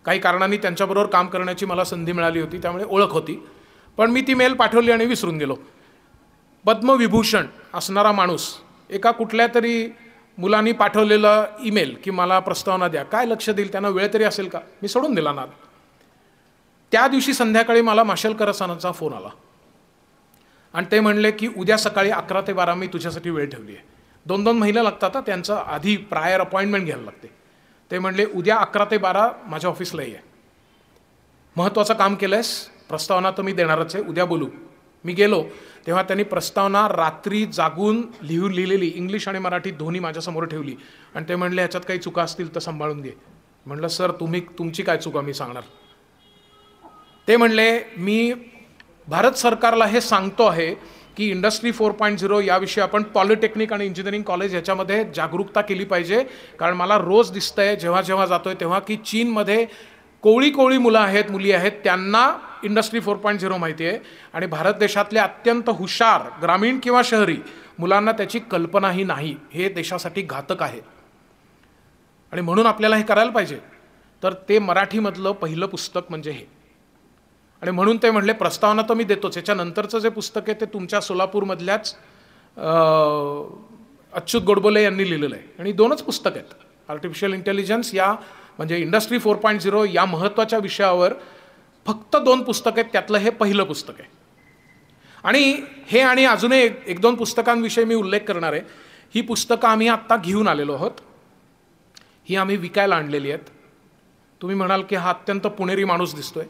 काही कारणांनी त्यांच्याबरोबर काम करण्याची मला संधी मिळाली होती, त्यामुळे ओळख होती, पण मी ती मेल पाठवली आणि विसरून गेलो. पद्मविभूषण असणारा माणूस एका कुठल्या तरी मुलांनी पाठवलेला ईमेल की मला प्रस्तावना द्या, काय लक्ष देईल, त्यांना वेळ तरी असेल का? मी सोडून दिला ना. त्या दिवशी संध्याकाळी मला माशेलकर सरांचा फोन आला आणि ते म्हणले की उद्या सकाळी 11 ते 12 मी तुझ्यासाठी वेळ ठेवली आहे. 2-2 महिने लागतात, त्यांचं आधी प्रायर अपॉइंटमेंट घ्यायला लागते. ते म्हणले उद्या 11 ते 12 माझ्या ऑफिसला ये, महत्त्वाचं काम केलं आहेस, प्रस्तावना तर मी देणारच आहे, उद्या बोलू. मी गेलो तेव्हा त्यांनी प्रस्तावना रात्री जागून लिहिलेली इंग्लिश आणि मराठी दोन्ही माझ्यासमोर ठेवली आणि ते म्हणले ह्याच्यात काही चुका असतील तर सांभाळून घे. म्हणलं सर तुमची काय चुका मी सांगणार. ते म्हणले मी भारत सरकारला हे सांगतो आहे की इंडस्ट्री 4.0 याविषयी आपण पॉलिटेक्निक आणि इंजिनिअरिंग कॉलेज ह्याच्यामध्ये जागरूकता केली पाहिजे, कारण मला रोज दिसतंय जेव्हा जेव्हा जातोय तेव्हा की चीनमध्ये कोळी मुलं आहेत, मुली आहेत, त्यांना इंडस्ट्री 4.0 माहिती आहे आणि भारत देशातले अत्यंत हुशार ग्रामीण किंवा शहरी मुलांना त्याची कल्पनाही नाही. हे देशासाठी घातक आहे आणि म्हणून आपल्याला हे करायला पाहिजे. तर ते मराठीमधलं पहिलं पुस्तक म्हणजे हे. आणि म्हणून ते म्हणले प्रस्तावना तर मी देतोच, याच्यानंतरचं जे पुस्तक आहे ते तुमच्या सोलापूरमधल्याच अच्युत गोडबोले यांनी लिहिलेलं आहे आणि 2च पुस्तक आहेत. आर्टिफिशियल इंटेलिजन्स या म्हणजे इंडस्ट्री 4.0 या महत्त्वाच्या विषयावर फक्त 2 पुस्तकं आहेत, त्यातलं हे पहिलं पुस्तक आहे. आणि हे आणि अजूनही 1-2 पुस्तकांविषयी मी उल्लेख करणार आहे. ही पुस्तकं आम्ही आत्ता घेऊन आलेलो आहोत, ही आम्ही विकायला आणलेली आहेत. तुम्ही म्हणाल की हा अत्यंत पुणेरी माणूस दिसतोय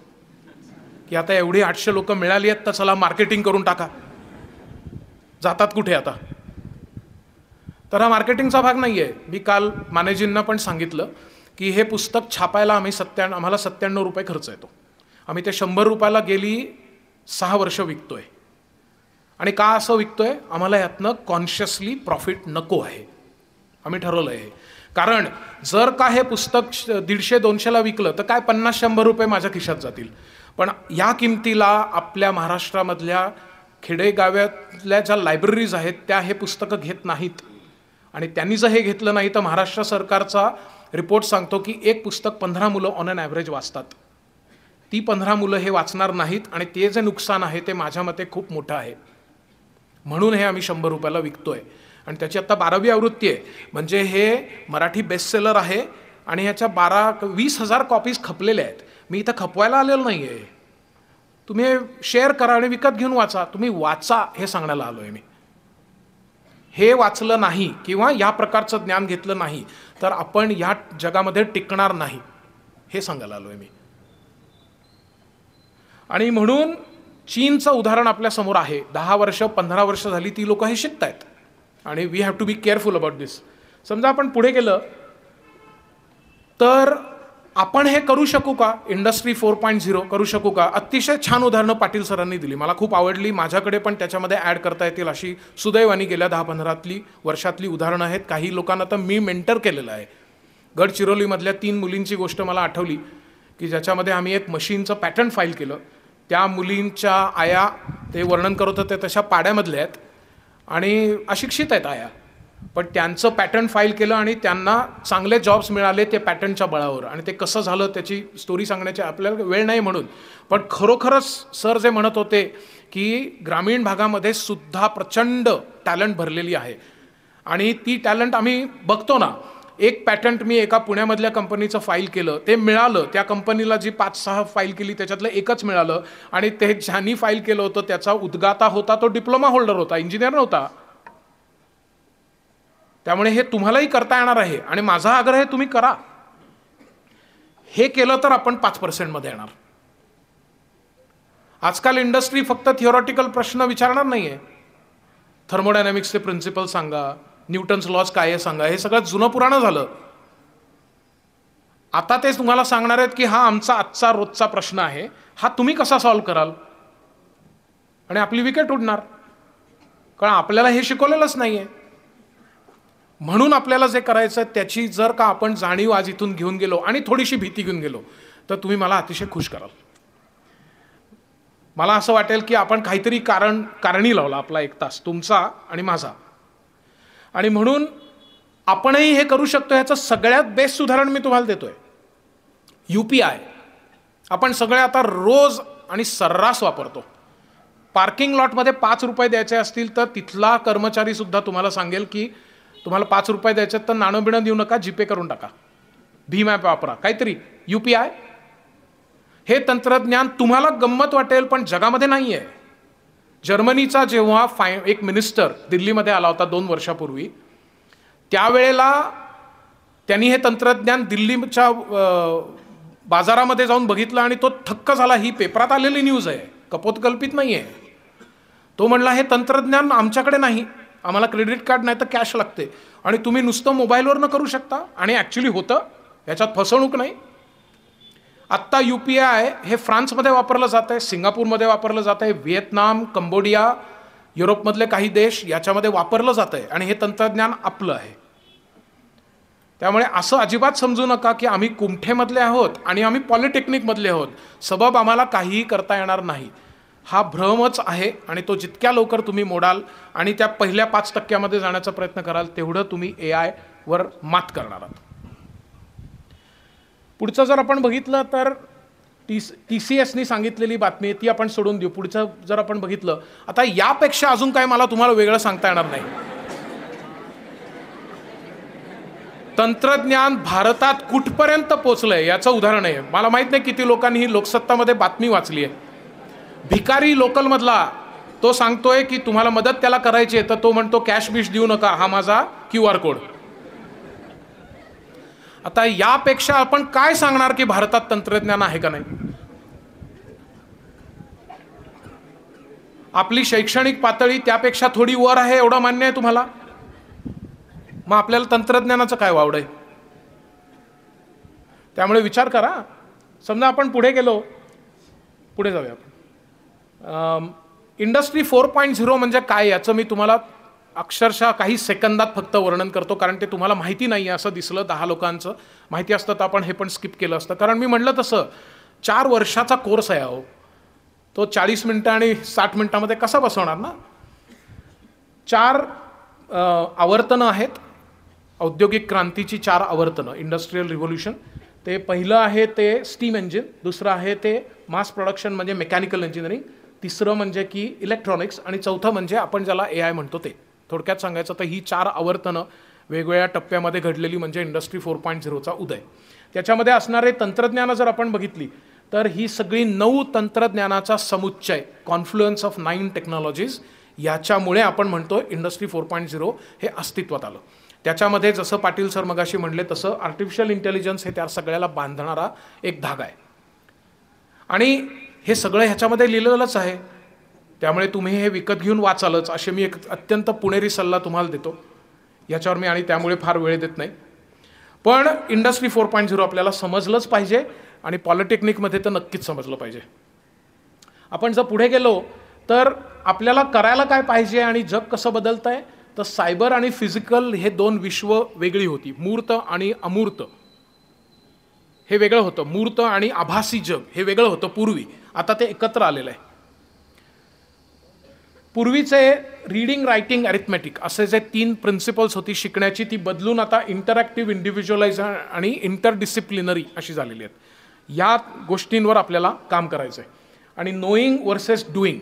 की आता एवढी 800 लोक मिळाली आहेत तर चला मार्केटिंग करून टाका. जातात कुठे आता? तर हा मार्केटिंगचा भाग नाही आहे. मी काल मानेजींना पण सांगितलं की हे पुस्तक छापायला आम्हाला 97 रुपये खर्च येतो. आम्ही ते 100 रुपयाला गेली 6 वर्ष विकतोय. आणि का असं विकतोय? आम्हाला यातनं कॉन्शियसली प्रॉफिट नको आहे, आम्ही ठरवलं आहे. कारण जर का हे पुस्तक 150-200ला विकलं तर काय 50-100 रुपये माझ्या खिशात जातील, पण या किमतीला आपल्या महाराष्ट्रामधल्या खेडेगावातल्या ज्या लायब्ररीज आहेत त्या हे पुस्तकं घेत नाहीत. आणि त्यांनी जर हे घेतलं नाही तर महाराष्ट्र सरकारचा रिपोर्ट सांगतो की एक पुस्तक 15 मुलं ऑन अन ॲव्हरेज वाचतात. ती 15 मुलं हे वाचणार नाहीत आणि ते जे नुकसान आहे ते माझ्या मते खूप मोठं आहे. म्हणून हे आम्ही 100 रुपयाला विकतोय आणि त्याची आत्ता 12वी आवृत्ती आहे. म्हणजे हे मराठी बेस्टसेलर आहे आणि ह्याच्या 20,000 कॉपीज खपलेल्या आहेत. मी इथं खपवायला आलेलो नाही आहे. तुम्ही शेअर करा आणि विकत घेऊन वाचा. तुम्ही वाचा हे सांगण्याला आलो आहे मी. हे वाचलं नाही किंवा या प्रकारचं ज्ञान घेतलं नाही तर आपण या जगामध्ये टिकणार नाही हे सांगायला आलो आहे मी. आणि म्हणून चीनचं उदाहरण आपल्या समोर आहे. 10 वर्ष 15 वर्ष झाली ती लोक हे शिकत आहेत आणि we have to be careful about this. समजा आपण पुढे गेलं तर आपण हे करू शकू का? इंडस्ट्री 4.0 करू शकू का? अतिशय छान उदाहरणं पाटील सरांनी दिली, मला खूप आवडली. माझ्याकडे पण त्याच्यामध्ये ॲड करता येतील अशी सुदैवानी गेल्या 10-15 वर्षातली उदाहरणं आहेत. काही लोकांना तर मी मेंटर केलेलं आहे. गडचिरोलीमधल्या 3 मुलींची गोष्ट मला आठवली की ज्याच्यामध्ये आम्ही एक मशीनचं पॅटर्न फाईल केलं. त्या मुलींच्या आया ते वर्णन करत होते तशा पाड्यामधल्या आहेत आणि अशिक्षित आहेत आया, पण त्यांचं पॅटर्न फाईल केलं आणि त्यांना चांगले जॉब्स मिळाले ते पॅटर्नच्या बळावर. आणि ते कसं झालं त्याची स्टोरी सांगण्याची आपल्याला वेळ नाही म्हणून, पण खरोखरच सर जे म्हणत होते की ग्रामीण भागामध्ये सुद्धा प्रचंड टॅलेंट भरलेली आहे आणि ती टॅलेंट आम्ही बघतो ना. एक पॅटंट मी एका पुण्यामधल्या कंपनीचं फाईल केलं, ते मिळालं. त्या कंपनीला जी 5-6 फाईल केली त्याच्यातलं एकच मिळालं आणि ते ज्यांनी फाईल केलं होतं त्याचा उद्गाता होता तो डिप्लोमा होल्डर होता, इंजिनियर नव्हता. त्यामुळे हे तुम्हालाही करता येणार आहे आणि माझा आग्रह आहे तुम्ही करा. हे केलं तर आपण 5% मध्ये येणार. आजकाल इंडस्ट्री फक्त थिओरॉटिकल प्रश्न विचारणार नाहीये. थर्मोडायनॅमिक्सचे प्रिन्सिपल सांगा, न्यूटन्स लॉज काय आहे सांगा, हे सगळं जुनं पुराणं झालं. आता ते तुम्हाला सांगणार आहेत की हा आमचा आजचा रोजचा प्रश्न आहे, हा तुम्ही कसा सॉल्व्ह कराल. आणि आपली विकेट उडणार, कारण आपल्याला हे शिकवलेलंच नाहीये. म्हणून आपल्याला जे करायचं आहे त्याची जर का आपण जाणीव आज इथून घेऊन गेलो आणि थोडीशी भीती घेऊन गेलो तर तुम्ही मला अतिशय खुश कराल. मला असं वाटेल की आपण काहीतरी कारणी लावला आपला 1 तास तुमचा आणि माझा, आणि म्हणून आपणही हे करू शकतो. ह्याचं सगळ्यात बेस्ट उदाहरण मी तुम्हाला देतोय. UPI आपण सगळे आता रोज आणि सर्रास वापरतो. पार्किंग लॉटमध्ये 5 रुपये द्यायचे असतील तर तिथला कर्मचारी सुद्धा तुम्हाला सांगेल की तुम्हाला 5 रुपये द्यायचे तर नाणं बिणं देऊ नका, जीपे करून टाका, भीम ॲप वापरा, काहीतरी. UPI हे तंत्रज्ञान तुम्हाला गंमत वाटेल पण जगामध्ये नाही आहे. जर्मनीचा जेव्हा एक मिनिस्टर दिल्लीमध्ये आला होता 2 वर्षापूर्वी, त्यावेळेला त्यांनी हे तंत्रज्ञान दिल्लीच्या बाजारामध्ये जाऊन बघितलं आणि तो थक्क झाला. ही पेपरात आलेली न्यूज आहे, कपोतकल्पित नाही आहे. तो म्हणला हे तंत्रज्ञान आमच्याकडे नाही, आम्हाला क्रेडिट कार्ड नाही तर कॅश लागते आणि तुम्ही नुसतं मोबाईलवरनं करू शकता. आणि ॲक्च्युली होतं, याच्यात फसवणूक नाही. आत्ता UPI हे फ्रान्समध्ये वापरलं जात आहे, सिंगापूरमध्ये वापरलं जात आहे, व्हिएतनाम, कंबोडिया, युरोपमधले काही देश याच्यामध्ये वापरलं जात आहे आणि हे तंत्रज्ञान आपलं आहे. त्यामुळे असं अजिबात समजू नका की आम्ही कुमठेमधले आहोत आणि आम्ही पॉलिटेक्निकमधले आहोत, सबब आम्हाला काहीही करता येणार नाही. हा भ्रमच आहे आणि तो जितक्या लवकर तुम्ही मोडाल आणि त्या पहिल्या 5% जाण्याचा प्रयत्न कराल तेवढं तुम्ही AI वर मात करणार आहात. पुढचं जर आपण बघितलं तर TCSनी सांगितलेली बातमी आहे ती आपण सोडून देऊ. पुढचं जर आपण बघितलं, आता यापेक्षा अजून काय मला तुम्हाला वेगळं सांगता येणार नाही. तंत्रज्ञान भारतात कुठपर्यंत पोचलंय याचं उदाहरण आहे. मला माहित नाही किती लोकांनी ही लोकसत्तामध्ये बातमी वाचली आहे. भिकारी लोकलमधला तो सांगतोय की तुम्हाला मदत त्याला करायची आहे तर तो म्हणतो कॅश बिश देऊ नका, हा माझा QR कोड. आता यापेक्षा आपण काय सांगणार की भारतात तंत्रज्ञान आहे का नाही? आपली शैक्षणिक पातळी त्यापेक्षा थोडी वर आहे एवढं मान्य आहे तुम्हाला? मग आपल्याला तंत्रज्ञानाचं काय वावड आहे? त्यामुळे विचार करा. समजा आपण पुढे गेलो, पुढे जाऊया आपण. इंडस्ट्री 4.0 म्हणजे काय याचं मी तुम्हाला अक्षरशः काही सेकंदात फक्त वर्णन करतो, कारण ते तुम्हाला माहिती नाही आहे असं दिसलं. 10 लोकांचं माहिती असतं तर आपण हे पण स्किप केलं असतं. कारण मी म्हणलं तसं 4 वर्षाचा कोर्स आहे अहो, तो 40 मिनिटं आणि 60 मिनिटामध्ये कसा बसवणार ना. 4 आवर्तनं आहेत, औद्योगिक क्रांतीची 4 आवर्तनं, इंडस्ट्रियल रिव्होल्यूशन. ते पहिलं आहे ते स्टीम इंजिन, दुसरं आहे ते मास प्रोडक्शन म्हणजे मेकॅनिकल इंजिनिअरिंग, तिसरं म्हणजे की इलेक्ट्रॉनिक्स, आणि चौथं म्हणजे आपण ज्याला AI म्हणतो ते. थोडक्यात सांगायचं तर ही 4 आवर्तनं वेगवेगळ्या टप्प्यामध्ये घडलेली म्हणजे इंडस्ट्री 4.0चा उदय. त्याच्यामध्ये असणारे तंत्रज्ञानं जर आपण बघितली तर ही सगळी 9 तंत्रज्ञानाचा समुच्चय, कॉन्फ्लुएन्स ऑफ 9 टेक्नॉलॉजीज, याच्यामुळे आपण म्हणतो इंडस्ट्री 4.0 हे अस्तित्वात आलं. त्याच्यामध्ये जसं पाटील सर मगाशी म्हणले तसं आर्टिफिशियल इंटेलिजन्स हे त्या सगळ्याला बांधणारा एक धागा आहे आणि हे सगळं ह्याच्यामध्ये लिहिलेलंच आहे. त्यामुळे तुम्ही हे विकत घेऊन वाचालच असे मी एक अत्यंत पुणेरी सल्ला तुम्हाला देतो. याच्यावर मी आणि त्यामुळे फार वेळ देत नाही. पण इंडस्ट्री 4.0 आपल्याला समजलंच पाहिजे आणि पॉलिटेक्निकमध्ये तर नक्कीच समजलं पाहिजे. आपण जर पुढे गेलो तर आपल्याला करायला काय पाहिजे आणि जग कसं बदलतं आहे, तर सायबर आणि फिजिकल हे 2 विश्व वेगळी होती. मूर्त आणि अमूर्त हे वेगळं होतं. मूर्त आणि आभासी जग हे वेगळं होतं पूर्वी, आता ते एकत्र आलेलं आहे. पूर्वीचे रीडिंग, रायटिंग, अरिथमॅटिक असे जे 3 प्रिन्सिपल्स होती शिकण्याची, ती बदलून आता इंटरॅक्टिव्ह, इंडिव्हिज्युअलाइज आणि इंटरडिसिप्लिनरी अशी झालेली आहेत. या गोष्टींवर आपल्याला काम करायचं आहे. आणि नोईंग वर्सेस डुईंग,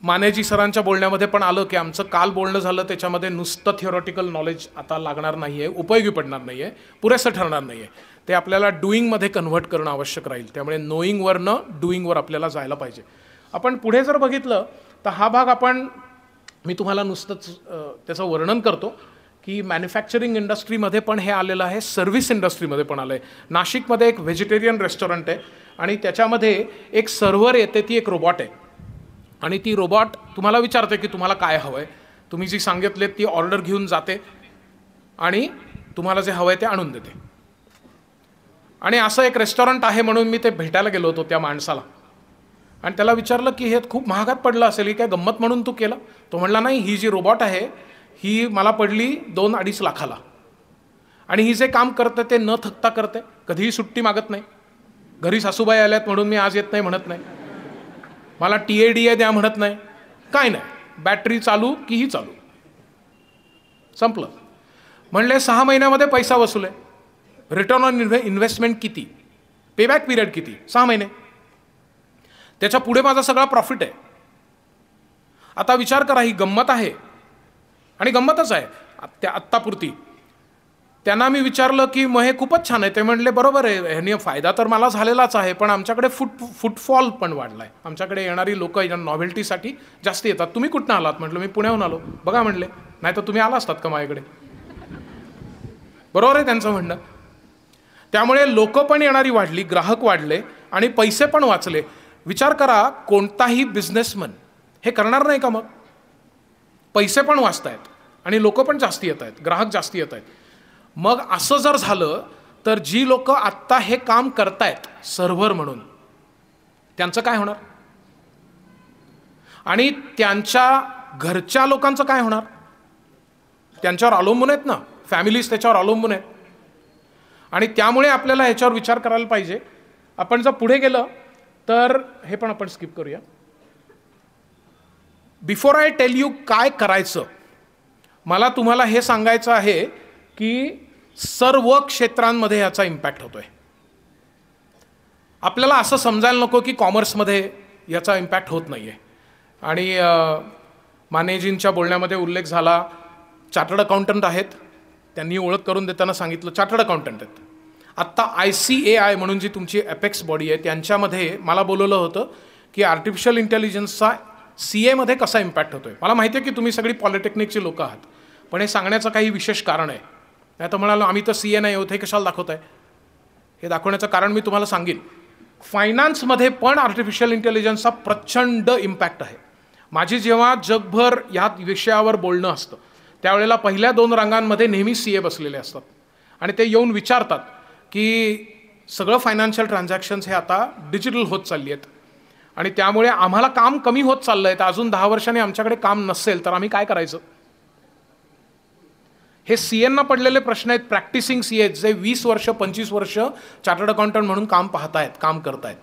मानेजी सरांच्या बोलण्यामध्ये पण आलं की आमचं काल बोलणं झालं त्याच्यामध्ये नुसतं थिओरॉटिकल नॉलेज आता लागणार नाही आहे, उपयोगी पडणार नाही आहे, पुरेसं ठरणार नाही आहे. ते आपल्याला डुईंगमध्ये कन्व्हर्ट करणं आवश्यक राहील. त्यामुळे नोईंगवरनं डुईंगवर आपल्याला जायला पाहिजे. आपण पुढे जर बघितलं तर हा भाग मी तुम्हाला नुसतंच त्याचं वर्णन करतो की मॅन्युफॅक्चरिंग इंडस्ट्रीमध्ये पण हे आलेलं आहे, सर्व्हिस इंडस्ट्रीमध्ये पण आलं आहे. नाशिकमध्ये एक व्हेजिटेरियन रेस्टॉरंट आहे आणि त्याच्यामध्ये एक सर्व्हर येते, ती एक रोबॉट आहे आणि ती रोबॉट तुम्हाला विचारते की तुम्हाला काय हवं आहे. तुम्ही जी सांगितले ती ऑर्डर घेऊन जाते आणि तुम्हाला जे हवं आहे ते आणून देते. आणि असं एक रेस्टॉरंट आहे म्हणून मी ते भेटायला गेलो होतो त्या माणसाला आणि त्याला विचारलं की हे खूप महागात पडलं असेल, ही काय गंमत म्हणून तू केलं? तो म्हणला नाही, ही जी रोबॉट आहे ही मला पडली 2-2.5 लाखाला, आणि ही जे काम करते ते न थकता करते, कधीही सुट्टी मागत नाही, घरी सासूबाई आल्यात म्हणून मी आज येत नाही म्हणत नाही, मला TADA द्या म्हणत नाही, काय नाही, बॅटरी चालू की ही चालू, संपलं. म्हणले 6 महिन्यामध्ये पैसा वसूल आहे. रिटर्न ऑन इन्व्हेस्टमेंट किती, पेबॅक पिरियड किती? 6 महिने. त्याच्या पुढे माझा सगळा प्रॉफिट आहे. आता विचार करा, ही गंमत आहे आणि गंमतच आहे त्या आत्तापुरती. त्यांना मी विचारलं की मग हे खूपच छान आहे. ते म्हणले बरोबर आहे, ह्याने फायदा तर मला झालेलाच आहे, पण आमच्याकडे फुटफॉल पण वाढला आहे, आमच्याकडे येणारी लोक नॉव्हेल्टीसाठी जास्त येतात. तुम्ही कुठनं आलात? म्हटलं मी पुण्याहून आलो. बघा म्हणले, नाही तर तुम्ही आला असतात का माझ्याकडे? बरोबर आहे त्यांचं म्हणणं. त्यामुळे लोक पण येणारी वाढली, ग्राहक वाढले आणि पैसे पण वाचले. विचार करा, कोणताही बिझनेसमन हे करणार नाही का? मग पैसे पण वाचत आहेत आणि लोक पण जास्ती येत आहेत, ग्राहक जास्ती येत आहेत. मग असं जर झालं तर जी लोक आत्ता हे काम करतायत सर्व्हर म्हणून, त्यांचं काय होणार? आणि त्यांच्या घरच्या लोकांचं काय होणार? त्यांच्यावर अवलंबून आहेत ना, फॅमिलीज त्याच्यावर अवलंबून आहेत. आणि त्यामुळे आपल्याला ह्याच्यावर विचार करायला पाहिजे. आपण जर पुढे गेलं तर हे पण आपण स्किप करूया. बिफोर आय टेल यू काय करायचं, मला तुम्हाला हे सांगायचं आहे की सर्व क्षेत्रांमध्ये याचा इम्पॅक्ट होतोय. आपल्याला असं समजायला नको की कॉमर्समध्ये याचा इम्पॅक्ट होत नाही आहे. आणि मानेजींच्या बोलण्यामध्ये उल्लेख झाला, चार्टर्ड अकाउंटंट आहेत, त्यांनी ओळख करून देताना सांगितलं चार्टर्ड अकाउंटंट आहेत. आत्ता ICAI म्हणून जी तुमची अपेक्स बॉडी आहे त्यांच्यामध्ये मला बोलवलं होतं की आर्टिफिशियल इंटेलिजन्सचा CA मध्ये कसा इम्पॅक्ट होतोय. मला माहिती आहे की तुम्ही सगळी पॉलिटेक्निकची लोक आहात, पण हे सांगण्याचं काही विशेष कारण आहे. नाही तर म्हणालो आम्ही तर CA नाही होत, हे कशाला दाखवत आहे? हे दाखवण्याचं कारण मी तुम्हाला सांगेन. फायनान्समध्ये पण आर्टिफिशियल इंटेलिजन्सचा प्रचंड इम्पॅक्ट आहे. माझी जेव्हा जगभर या विषयावर बोलणं असतं त्यावेळेला पहिल्या 2 रांगांमध्ये नेहमी CA बसलेले असतात आणि ते येऊन विचारतात की सगळं फायनान्शियल ट्रान्झॅक्शन्स हे आता डिजिटल होत चालली आहेत आणि त्यामुळे आम्हाला काम कमी होत चाललं आहे, तर अजून 10 वर्षांनी आमच्याकडे काम नसेल तर आम्ही काय करायचं? हे CAंना पडलेले प्रश्न आहेत. प्रॅक्टिसिंग CA जे 20 वर्ष 25 वर्ष चार्टर्ड अकाउंटंट म्हणून काम पाहतायत, काम करतायत.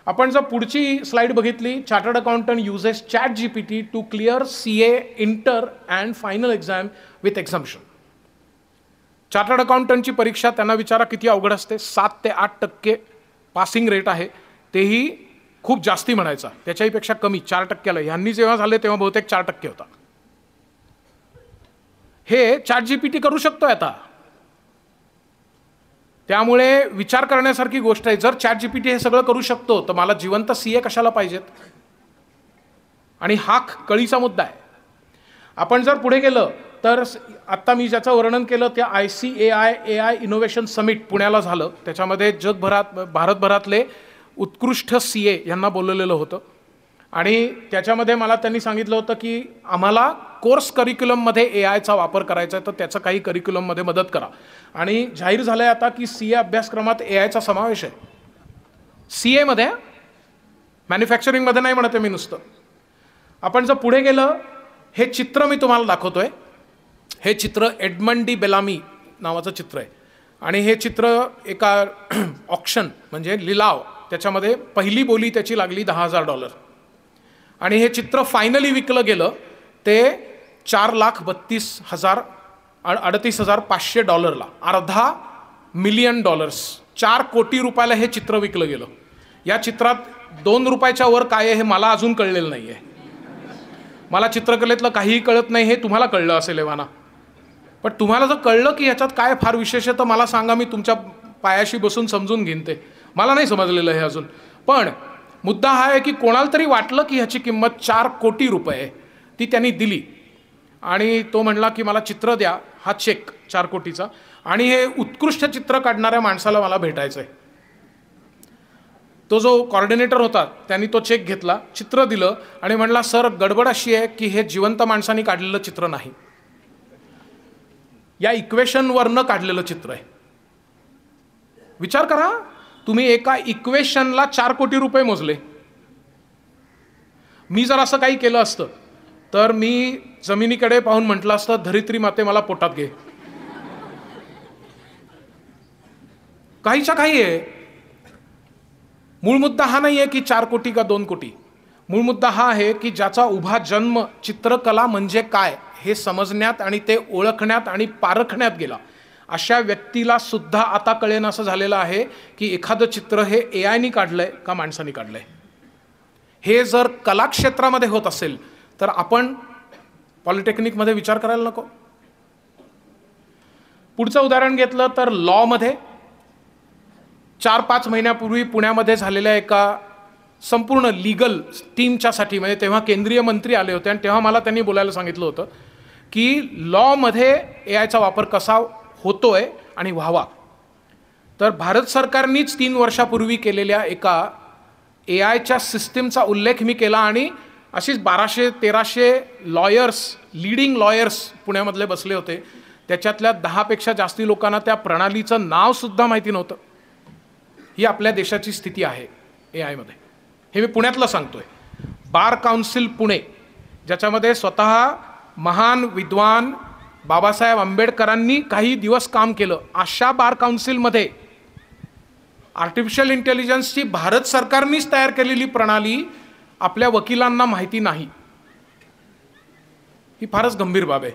आपण जर पुढची स्लाइड बघितली, chartered accountant uses ChatGPT to clear CA inter and final exam with exemption. Chartered अकाउंटंटची परीक्षा त्यांना विचारा किती अवघड असते. 7 ते 8% पासिंग रेट आहे, तेही खूप जास्ती म्हणायचा, त्याच्याहीपेक्षा कमी 4%ला. ह्यांनी जेव्हा झाले तेव्हा बहुतेक 4% होता. हे ChatGPT करू शकतोय आता. त्यामुळे विचार करण्यासारखी गोष्ट आहे. जर ChatGPT हे सगळं करू शकतो तर मला जिवंत CA कशाला पाहिजेत? आणि हा कळीचा मुद्दा आहे. आपण जर पुढे गेलं तर आत्ता मी ज्याचं वर्णन केलं त्या ICAI AI इनोव्हेशन समिट पुण्याला झालं. त्याच्यामध्ये भारतभरातले उत्कृष्ट CA यांना बोलवलेलं होतं आणि त्याच्यामध्ये मला त्यांनी सांगितलं होतं की आम्हाला कोर्स करिक्युलममध्ये AIचा वापर करायचा आहे, तर त्याचं काही करिक्युलममध्ये मदत करा. आणि जाहीर झालं आहे आता की CA अभ्यासक्रमात AIचा समावेश आहे. CA मध्ये, मॅन्युफॅक्चरिंगमध्ये नाही म्हणते मी नुसतं. आपण जर पुढे गेलं, हे चित्र मी तुम्हाला दाखवतोय. हे चित्र एडमंड डी बेलामी नावाचं चित्र आहे आणि हे चित्र एका ऑक्शन म्हणजे लिलाव, त्याच्यामध्ये पहिली बोली त्याची लागली $10,000 आणि हे चित्र फायनली विकलं गेलं ते $4,32,500, $500,000, $4 कोटी हे चित्र विकलं गेलं. या चित्रात $2 वर काय आहे हे मला अजून कळलेलं नाही आहे. मला चित्रकलेतलं काहीही कळत नाही, हे तुम्हाला कळलं असेल एव्हाना. पण तुम्हाला जर कळलं की ह्याच्यात काय फार विशेष आहे तर मला सांगा, मी तुमच्या पायाशी बसून समजून घेईन. ते मला नाही समजलेलं हे अजून. पण मुद्दा हा आहे की कोणाला तरी वाटलं की ह्याची किंमत $4 कोटी ती त्यांनी दिली आणि तो म्हणला की मला चित्र द्या, हा चेक 4 कोटीचा, आणि हे उत्कृष्ट चित्र काढणाऱ्या माणसाला मला भेटायचं आहे. तो जो कॉर्डिनेटर होता त्यांनी तो चेक घेतला, चित्र दिलं आणि म्हणला सर गडबड अशी आहे की हे जिवंत माणसांनी काढलेलं चित्र नाही, या इक्वेशनवरनं काढलेलं चित्र आहे. विचार करा, तुम्ही एका इक्वेशनला $4 कोटी मोजले. मी जर असं काही केलं असतं तर मी जमिनीकडे पाहून म्हटलं असतं, धरित्री माते मला पोटात घे. काहीच्या काही आहे. मूळ मुद्दा हा नाही आहे की 4 कोटी का 2 कोटी. मूळ मुद्दा हा आहे की ज्याचा उभा जन्म चित्रकला म्हणजे काय हे समजण्यात आणि ते ओळखण्यात आणि पारखण्यात गेला, अशा व्यक्तीला सुद्धा आता कळेन असं झालेलं आहे की एखादं चित्र हे AI नी काढलंय का माणसाने काढलंय. हे जर कला क्षेत्रामध्ये होत असेल तर आपण पॉलिटेक्निकमध्ये विचार करायला नको. पुढचं उदाहरण घेतलं तर लॉमध्ये 4-5 महिन्यापूर्वी पुण्यामध्ये झालेल्या एका संपूर्ण लीगल टीमच्या साठी, म्हणजे तेव्हा केंद्रीय मंत्री आले होते आणि तेव्हा मला त्यांनी बोलायला सांगितलं होतं की लॉमध्ये AIचा वापर कसा होतोय आणि व्हावा. तर भारत सरकारनीच 3 वर्षापूर्वी केलेल्या एका AIच्या सिस्टीमचा उल्लेख मी केला आणि अशीच 1200-1300 लॉयर्स, लीडिंग लॉयर्स पुण्यामधले बसले होते. त्याच्यातल्या 10पेक्षा जास्ती लोकांना त्या प्रणालीचं नाव सुद्धा माहिती नव्हतं. ही आपल्या देशाची स्थिती आहे AIमध्ये. हे मी पुण्यातलं सांगतोय. बार काउन्सिल पुणे, ज्याच्यामध्ये स्वतः महान विद्वान बाबासाहेब आंबेडकरांनी काही दिवस काम केलं, अशा बार काउन्सिलमध्ये आर्टिफिशियल इंटेलिजन्सची भारत सरकारनीच तयार केलेली प्रणाली आपल्या वकिलांना माहिती नाही. ही फारच गंभीर बाब आहे.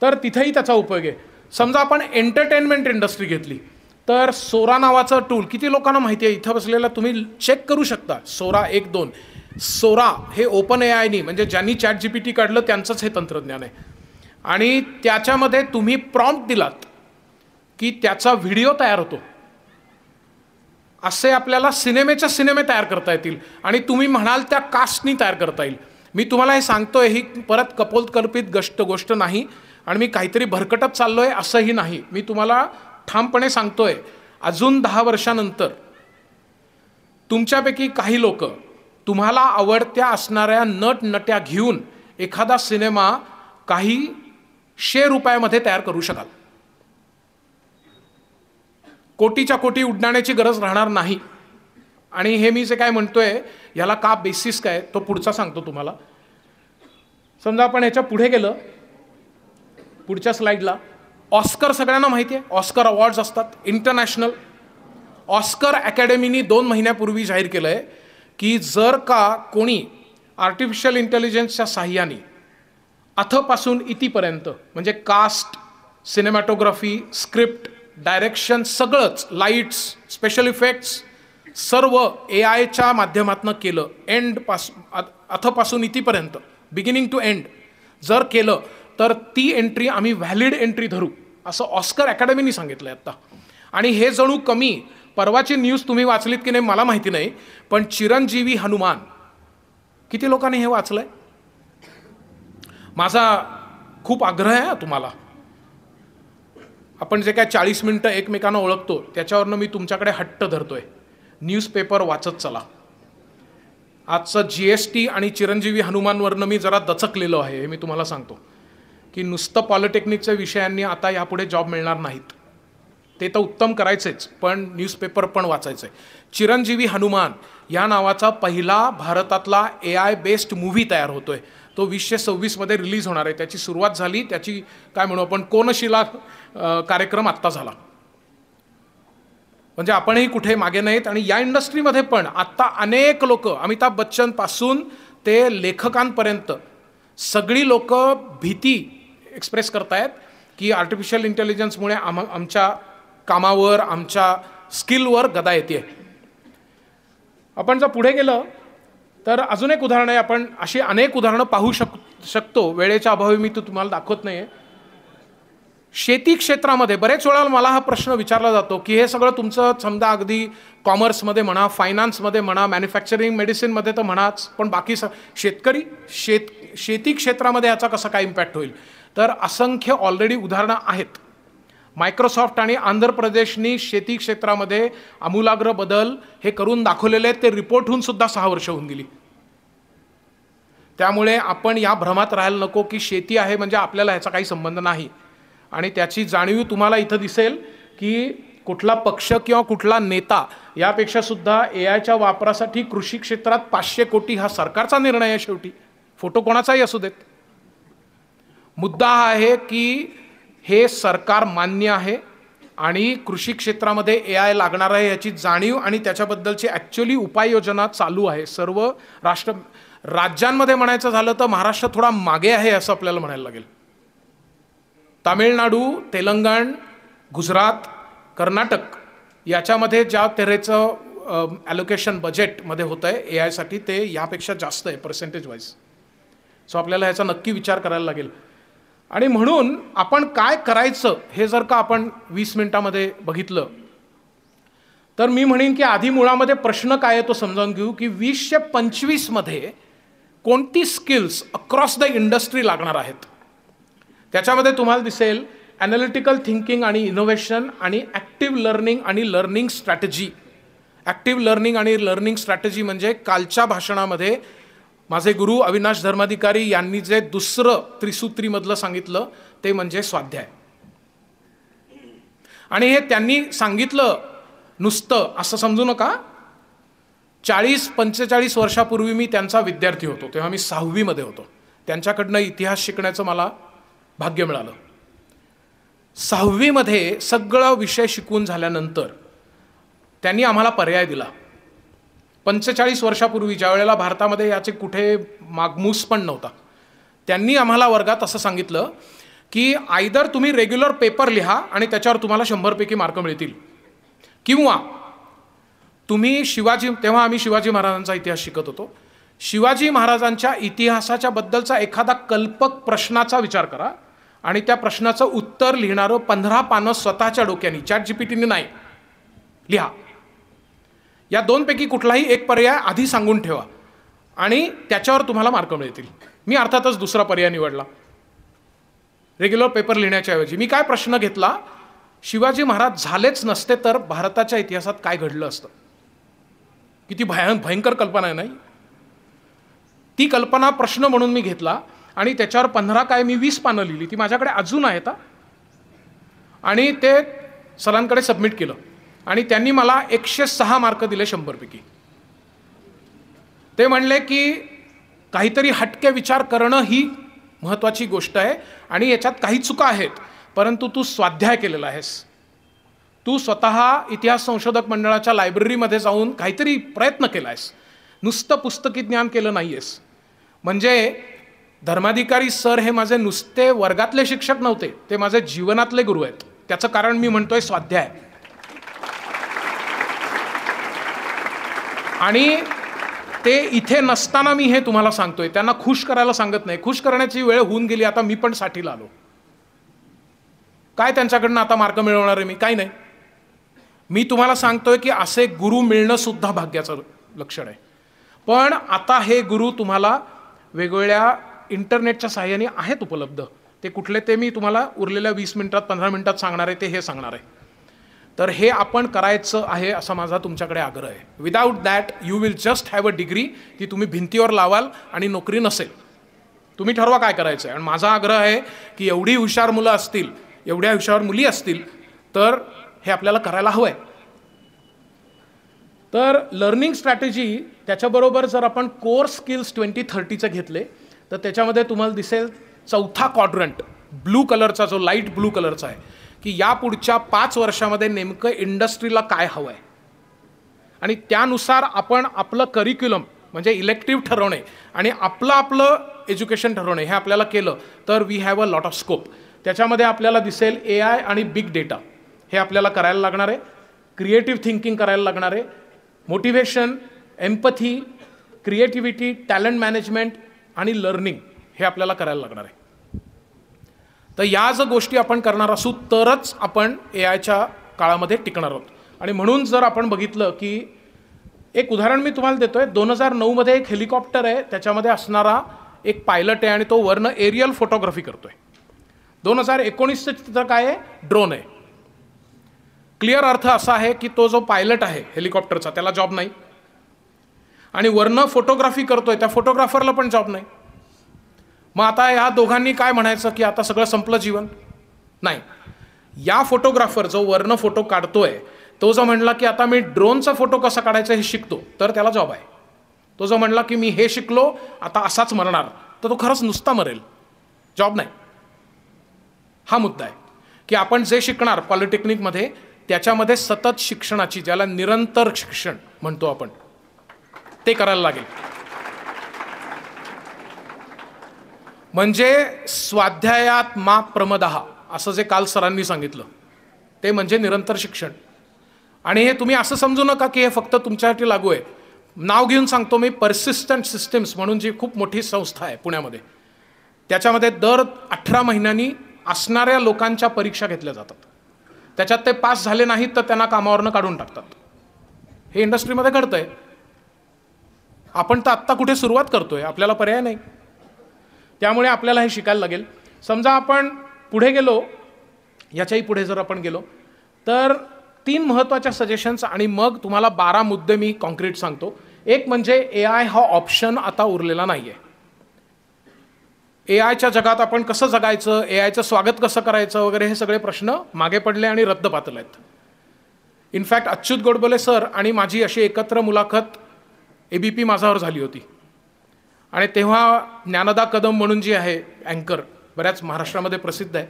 तर तिथेही त्याचा उपयोग आहे. समजा आपण एंटरटेनमेंट इंडस्ट्री घेतली तर सोरा नावाचं टूल किती लोकांना माहिती आहे? इथं बसलेला तुम्ही चेक करू शकता. सोरा 1-2. सोरा हे ओपन AIनी, म्हणजे ज्यांनी ChatGPT काढलं त्यांचंच हे तंत्रज्ञान आहे. आणि त्याच्यामध्ये तुम्ही प्रॉम्प्ट दिलात की त्याचा व्हिडिओ तयार होतो. असे आपल्याला सिनेमे तयार करता येतील आणि तुम्ही म्हणाल त्या कास्टनी तयार करता येईल. मी तुम्हाला हे सांगतोय, ही परत कपोलकल्पित गोष्ट नाही आणि मी काहीतरी भरकटत चाललोय असंही नाही. मी तुम्हाला ठामपणे सांगतोय, अजून 10 वर्षानंतर तुमच्यापैकी काही लोक तुम्हाला आवडत्या असणाऱ्या नटनट्या घेऊन एखादा सिनेमा काही ₹100 तयार करू शकाल. कोटीच्या कोटी उडण्याची गरज राहणार नाही. आणि हे मी जे काय म्हणतोय याला का बेसिस काय तो पुढचा सांगतो तुम्हाला. समजा आपण याच्या पुढे गेलं, पुढच्या स्लाइडला, ऑस्कर सगळ्यांना माहिती आहे. ऑस्कर अवॉर्ड्स असतात इंटरनॅशनल. ऑस्कर अकॅडमीनी 2 महिन्यापूर्वी जाहीर केलं आहे की जर का कोणी आर्टिफिशियल इंटेलिजन्सच्या साहाय्याने अथपासून इतीपर्यंत, म्हणजे कास्ट, सिनेमॅटोग्राफी, स्क्रिप्ट, डायरेक्शन, सगळंच, लाईट्स, स्पेशल इफेक्ट्स, सर्व AIच्या माध्यमातून केलं, अथपासून इतीपर्यंत, बिगिनिंग टू एंड जर केलं तर ती एंट्री आम्ही व्हॅलिड एंट्री धरू, असं ऑस्कर अकॅडमीनी सांगितलं आहे आत्ता. आणि हे जणू कमी, परवाची न्यूज तुम्ही वाचलीत की नाही मला माहिती नाही, पण चिरंजीवी हनुमान, किती लोकांनी हे वाचलंय? माझा खूप आग्रह आहे तुम्हाला. आपण जे काय 40 मिनिटं एकमेकांना ओळखतो त्याच्यावरनं मी तुमच्याकडे हट्ट धरतोय, न्यूजपेपर वाचत चला. आजचं GST आणि चिरंजीवी हनुमानवरनं मी जरा दचकलेलो आहे. हे मी तुम्हाला सांगतो की नुसतं पॉलिटेक्निकच्या विषयांनी आता यापुढे जॉब मिळणार नाहीत. ते तर उत्तम करायचेच, पण न्यूजपेपर पण वाचायचं आहे. चिरंजीवी हनुमान या नावाचा पहिला भारतातला AI बेस्ड मूव्ही तयार होतोय. तो 2026 रिलीज होणार आहे. त्याची सुरुवात झाली, त्याची काय म्हणू आपण कोनशिला कार्यक्रम आत्ता झाला. म्हणजे आपणही कुठे मागे नाहीत. आणि या इंडस्ट्रीमध्ये पण आत्ता अनेक लोक, अमिताभ बच्चनपासून ते लेखकांपर्यंत सगळी लोक भीती एक्सप्रेस करतायत की आर्टिफिशियल इंटेलिजन्समुळे आमच्या कामावर, आमच्या स्किलवर गदा येते. आपण जर पुढे गेलं तर अजून एक उदाहरण आहे. आपण अशी अनेक उदाहरणं पाहू शकतो. वेळेच्या अभावी मी तुम्हाला दाखवत नाही आहे. शेती क्षेत्रामध्ये बरेच वेळा मला हा प्रश्न विचारला जातो की हे सगळं तुमचं समजा अगदी कॉमर्समध्ये म्हणा, फायनान्समध्ये म्हणा, मॅन्युफॅक्चरिंग, मेडिसिनमध्ये तर म्हणाच, पण बाकी शेतकरी, शेती क्षेत्रामध्ये याचा कसा काय इम्पॅक्ट होईल? तर असंख्य ऑलरेडी उदाहरणं आहेत. मायक्रोसॉफ्ट आणि आंध्र प्रदेशनी शेती क्षेत्रामध्ये आमूलाग्र बदल हे करून दाखवलेले आहेत. ते रिपोर्ट होऊन सुद्धा 6 वर्ष होऊन गेली. त्यामुळे आपण या भ्रमात राहायला नको की शेती आहे म्हणजे आपल्याला ह्याचा काही संबंध नाही. आणि त्याची जाणीव तुम्हाला इथं दिसेल की कुठला पक्ष किंवा कुठला नेता यापेक्षा सुद्धा AI च्या वापरासाठी कृषी क्षेत्रात 500 कोटी हा सरकारचा निर्णय आहे. शेवटी फोटो कोणाचाही असू देत. मुद्दा हा आहे की हे सरकार मान्य आहे आणि कृषी क्षेत्रामध्ये AI लागणार आहे याची जाणीव आणि त्याच्याबद्दलची ॲक्च्युअली उपाययोजना चालू आहे. सर्व राज्यांमध्ये म्हणायचं झालं तर महाराष्ट्र थोडा मागे आहे असं आपल्याला म्हणायला लागेल. तामिळनाडू, तेलंगण, गुजरात, कर्नाटक याच्यामध्ये ज्या तऱ्हेचं ॲलोकेशन बजेटमध्ये होतं आहे AI साठी ते यापेक्षा जास्त आहे पर्सेंटेज वाईज. सो आपल्याला ह्याचा नक्की विचार करायला लागेल. आणि म्हणून आपण काय करायचं हे जर का आपण 20 मिनिटामध्ये बघितलं तर मी म्हणेन की आधी मुळामध्ये प्रश्न काय आहे तो समजावून घेऊ की 2025 मध्ये कोणती स्किल्स अक्रॉस द इंडस्ट्री लागणार आहेत. त्याच्यामध्ये तुम्हाला दिसेल ॲनालिटिकल थिंकिंग आणि इनोव्हेशन आणि ॲक्टिव्ह लर्निंग आणि लर्निंग स्ट्रॅटेजी. ॲक्टिव्ह लर्निंग आणि लर्निंग स्ट्रॅटेजी म्हणजे कालच्या भाषणामध्ये माझे गुरु अविनाश धर्माधिकारी यांनी जे दुसरं त्रिसूत्रीमधलं सांगितलं ते म्हणजे स्वाध्याय. आणि हे त्यांनी सांगितलं नुसतं असं समजू नका. 40-45 वर्षापूर्वी मी त्यांचा विद्यार्थी होतो, तेव्हा मी 6वी मध्ये होतो. त्यांच्याकडनं इतिहास शिकण्याचं मला भाग्य मिळालं. 6वी मध्ये सगळं विषय शिकवून झाल्यानंतर त्यांनी आम्हाला पर्याय दिला. 45 वर्षापूर्वी ज्या वेळेला भारतामध्ये याचे कुठे मागमूस पण नव्हता, त्यांनी आम्हाला वर्गात असं सांगितलं की आयदर तुम्ही रेग्युलर पेपर लिहा आणि त्याच्यावर तुम्हाला 100 पैकी मार्क मिळतील, किंवा तुम्ही तेव्हा आम्ही शिवाजी महाराजांचा इतिहास शिकत होतो, शिवाजी महाराजांच्या इतिहासाच्या बद्दलचा एखादा कल्पक प्रश्नाचा विचार करा आणि त्या प्रश्नाचं उत्तर लिहिणारं 15 पानं स्वतःच्या डोक्याने, ChatGPTने नाही, लिहा. या दोनपैकी कुठलाही एक पर्याय आधी सांगून ठेवा आणि त्याच्यावर तुम्हाला मार्क मिळतील. मी अर्थातच दुसरा पर्याय निवडला रेग्युलर पेपर लिहिण्याच्या ऐवजी. मी काय प्रश्न घेतला, शिवाजी महाराज झालेच नसते तर भारताच्या इतिहासात काय घडलं असतं. किती भयंकर कल्पना आहे नाही. ती कल्पना प्रश्न म्हणून मी घेतला आणि त्याच्यावर 15 काय मी 20 पानं लिहिली. ती माझ्याकडे अजून आहेत आणि ते सरांकडे सबमिट केलं आणि त्यांनी मला 106 मार्क दिले 100 पैकी. ते म्हणले की काहीतरी हटके विचार करणं ही महत्त्वाची गोष्ट आहे आणि याच्यात काही चुका आहेत, परंतु तू स्वाध्याय केलेला आहेस. तू स्वतः इतिहास संशोधक मंडळाच्या लायब्ररीमध्ये जाऊन काहीतरी प्रयत्न केला आहेस, नुसतं पुस्तकी ज्ञान केलं नाही आहेस. म्हणजे धर्माधिकारी सर हे माझे नुसते वर्गातले शिक्षक नव्हते, ते माझे जीवनातले गुरु आहेत. त्याचं कारण मी म्हणतोय स्वाध्याय. आणि ते इथे नसताना मी हे तुम्हाला सांगतोय, त्यांना खुश करायला सांगत नाही. खुश करण्याची वेळ होऊन गेली, आता मी पण 60ला आलो. काय त्यांच्याकडनं आता मार्क मिळवणार आहे मी? काही नाही. मी तुम्हाला सांगतोय की असे गुरु मिळणं सुद्धा भाग्याचं लक्षण आहे. पण आता हे गुरु तुम्हाला वेगवेगळ्या इंटरनेटच्या सहाय्याने आहेत उपलब्ध. ते कुठले ते मी तुम्हाला उरलेल्या 20 मिनिटात 15 मिनिटात सांगणार आहे, ते हे सांगणार आहे. तर हे आपण करायचं आहे असा माझा तुमच्याकडे आग्रह आहे. Without that you will just have a degree, ती तुम्ही भिंतीवर लावाल आणि नोकरी नसेल. तुम्ही ठरवा काय करायचं आहे. आणि माझा आग्रह आहे की एवढी हुशार मुलं असतील, एवढ्या हुशार मुली असतील तर हे आपल्याला करायला हवं आहे. तर लर्निंग स्ट्रॅटेजी त्याच्याबरोबर जर आपण कोर स्किल्स 2030चे घेतले तर त्याच्यामध्ये तुम्हाला दिसेल चौथा क्वाड्रंट ब्लू कलरचा, जो लाईट ब्लू कलरचा आहे, की या पुढच्या 5 वर्षामध्ये नेमकं इंडस्ट्रीला काय हवं आहे आणि त्यानुसार आपण आपलं करिक्युलम म्हणजे इलेक्टिव्ह ठरवणे आणि आपलं एज्युकेशन ठरवणे हे आपल्याला केलं तर we have a lot of scope. त्याच्यामध्ये आपल्याला दिसेल AI आणि बिग डेटा हे आपल्याला करायला लागणार आहे. क्रिएटिव्ह थिंकिंग करायला लागणार आहे. Motivation, empathy, creativity, talent management आणि लर्निंग हे आपल्याला करायला लागणार आहे. तर या जर गोष्टी आपण करणार असू तरच आपण AIच्या काळामध्ये टिकणार आहोत. आणि म्हणून जर आपण बघितलं की एक उदाहरण मी तुम्हाला देतोय, 2009 मध्ये एक हेलिकॉप्टर आहे, त्याच्यामध्ये असणारा एक पायलट आहे आणि तो वरनं एरियल फोटोग्राफी करतोय. 2019चं चित्र काय आहे? ड्रोन आहे. क्लिअर अर्थ असा आहे की तो जो पायलट आहे हेलिकॉप्टरचा त्याला जॉब नाही आणि वरनं फोटोग्राफी करतोय त्या फोटोग्राफरला पण जॉब नाही. मग आता या दोघांनी काय म्हणायचं की आता सगळं संपलं जीवन? नाही. या फोटोग्राफर जो वरनं फोटो काढतोय तो जो म्हणला की आता मी ड्रोनचा फोटो कसा काढायचा हे शिकतो, तर त्याला जॉब आहे. तो जो म्हणला की मी हे शिकलो आता असाच मरणार, तर तो खरंच नुसता मरेल, जॉब नाही. हा मुद्दा आहे की आपण जे शिकणार पॉलिटेक्निकमध्ये त्याच्यामध्ये सतत शिक्षणाची, ज्याला निरंतर शिक्षण म्हणतो आपण, ते करायला लागेल. म्हणजे स्वाध्यायात मा प्रमदः असं जे काल सरांनी सांगितलं ते म्हणजे निरंतर शिक्षण. आणि हे तुम्ही असं समजू नका की हे फक्त तुमच्यासाठी लागू आहे. नाव घेऊन सांगतो मी, पर्सिस्टंट सिस्टम्स म्हणून जी खूप मोठी संस्था आहे पुण्यामध्ये, त्याच्यामध्ये दर 18 महिन्यांनी असणाऱ्या लोकांच्या परीक्षा घेतल्या जातात. त्याच्यात ते पास झाले नाहीत तर त्यांना कामावरनं काढून टाकतात. हे इंडस्ट्रीमध्ये घडतंय. आपण तर आत्ता कुठे सुरुवात करतोय, आपल्याला पर्याय नाही. त्यामुळे आपल्याला हे शिकायला लागेल. समजा आपण पुढे गेलो, याच्याही पुढे जर आपण गेलो तर 3 महत्त्वाच्या सजेशन्स आणि मग तुम्हाला 12 मुद्दे मी कॉन्क्रीट सांगतो. एक म्हणजे AI हा ऑप्शन आता उरलेला नाही आहे. AIच्या जगात आपण कसं जगायचं, AIचं स्वागत कसं करायचं वगैरे हे सगळे प्रश्न मागे पडले आणि रद्द पातळ आहेत. इनफॅक्ट अच्युत गोडबोले सर आणि माझी अशी एकत्र मुलाखत ABP माझावर झाली होती. आणि तेव्हा ज्ञानदा कदम म्हणून जी आहे अँकर, बऱ्याच महाराष्ट्रामध्ये प्रसिद्ध आहे,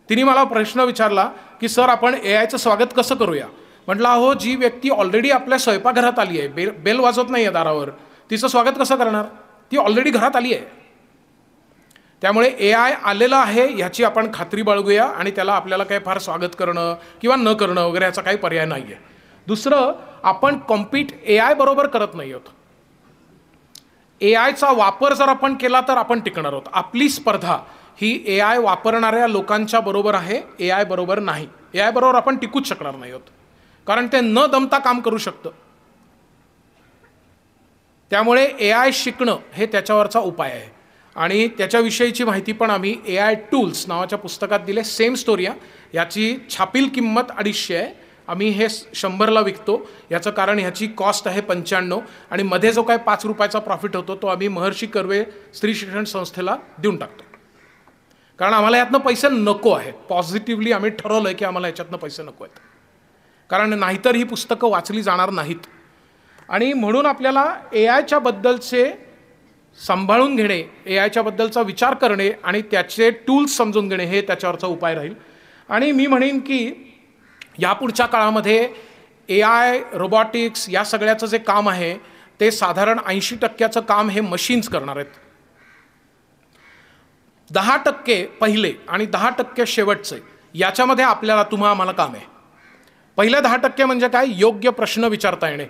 तिने मला प्रश्न विचारला की सर आपण AIचं स्वागत कसं करूया. म्हटलं अहो, जी व्यक्ती ऑलरेडी आपल्या स्वयंपाकघरात आली आहे, बेल वाजवत नाही आहे दारावर, तिचं स्वागत कसं करणार, ती ऑलरेडी घरात आली आहे. त्यामुळे AI आलेलं आहे ह्याची आपण खात्री बाळगूया आणि त्याला आपल्याला काही फार स्वागत करणं किंवा न करणं वगैरे याचा काही पर्याय नाही आहे. दुसरं, आपण कॉम्पीट AI बरोबर करत नाही आहोत. AIचा वापर जर आपण केला तर आपण टिकणार आहोत. आपली स्पर्धा ही AI वापरणाऱ्या लोकांच्या बरोबर आहे, AI बरोबर नाही. AI बरोबर आपण टिकूच शकणार नाही आहोत, कारण ते न दमता काम करू शकतं. त्यामुळे AI शिकणं हे त्याच्यावरचा उपाय आहे. आणि त्याच्याविषयीची माहिती पण आम्ही AI टूल्स नावाच्या पुस्तकात दिले. सेम स्टोरी आहे. याची छापील किंमत 250 आहे. आम्ही हे 100ला विकतो. याचं कारण ह्याची कॉस्ट आहे 95 आणि मध्ये जो काय 5 रुपयाचा प्रॉफिट होतो तो आम्ही महर्षी कर्वे स्त्री शिक्षण संस्थेला देऊन टाकतो, कारण आम्हाला यातनं पैसे नको आहेत. पॉझिटिव्हली आम्ही ठरवलं आहे की आम्हाला याच्यातनं पैसे नको आहेत, कारण नाहीतर ही पुस्तकं वाचली जाणार नाहीत. आणि म्हणून आपल्याला AIच्या बद्दलचे सांभाळून घेणे, AIच्या बद्दलचा विचार करणे आणि त्याचे टूल्स समजून घेणे हे त्याच्यावरचा उपाय राहील. आणि मी म्हणेन की यापुढच्या काळामध्ये AI, रोबॉटिक्स या सगळ्याचं जे काम आहे ते साधारण 80% काम हे मशीन्स करणार आहेत. 10% पहिले आणि 10% शेवटचे, याच्यामध्ये आपल्याला आम्हाला काम आहे. पहिले 10% म्हणजे काय, योग्य प्रश्न विचारता येणे.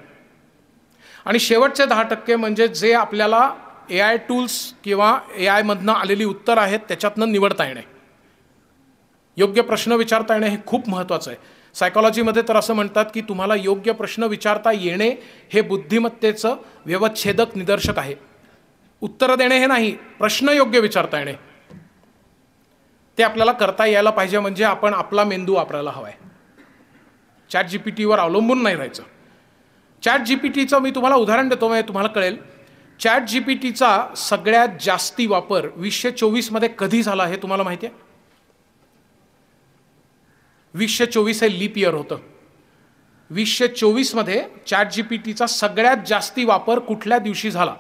आणि शेवटचे 10% म्हणजे जे आपल्याला AI टूल्स किंवा AI मधनं आलेली उत्तर आहेत त्याच्यातनं निवडता येणे. योग्य प्रश्न विचारता येणे हे खूप महत्त्वाचं आहे. सायकॉलॉजीमध्ये तर असं म्हणतात की तुम्हाला योग्य प्रश्न विचारता येणे हे बुद्धिमत्तेचं व्यवच्छेदक निदर्शक आहे. उत्तर देणे हे नाही, प्रश्न योग्य विचारता येणे ते आपल्याला करता यायला पाहिजे. म्हणजे आपण आपला मेंदू वापरायला हवा आहे. ChatGPTवर अवलंबून नाही राहायचं. ChatGPTचं मी तुम्हाला उदाहरण देतो, म्हणजे तुम्हाला कळेल. ChatGPTचा सगळ्यात जास्ती वापर 2024 मध्ये कधी झाला हे तुम्हाला माहिती आहे? 2024 हे लीप इयर होतं. 2024 मध्ये ChatGPTचा सगळ्यात जास्ती वापर कुठल्या दिवशी झाला,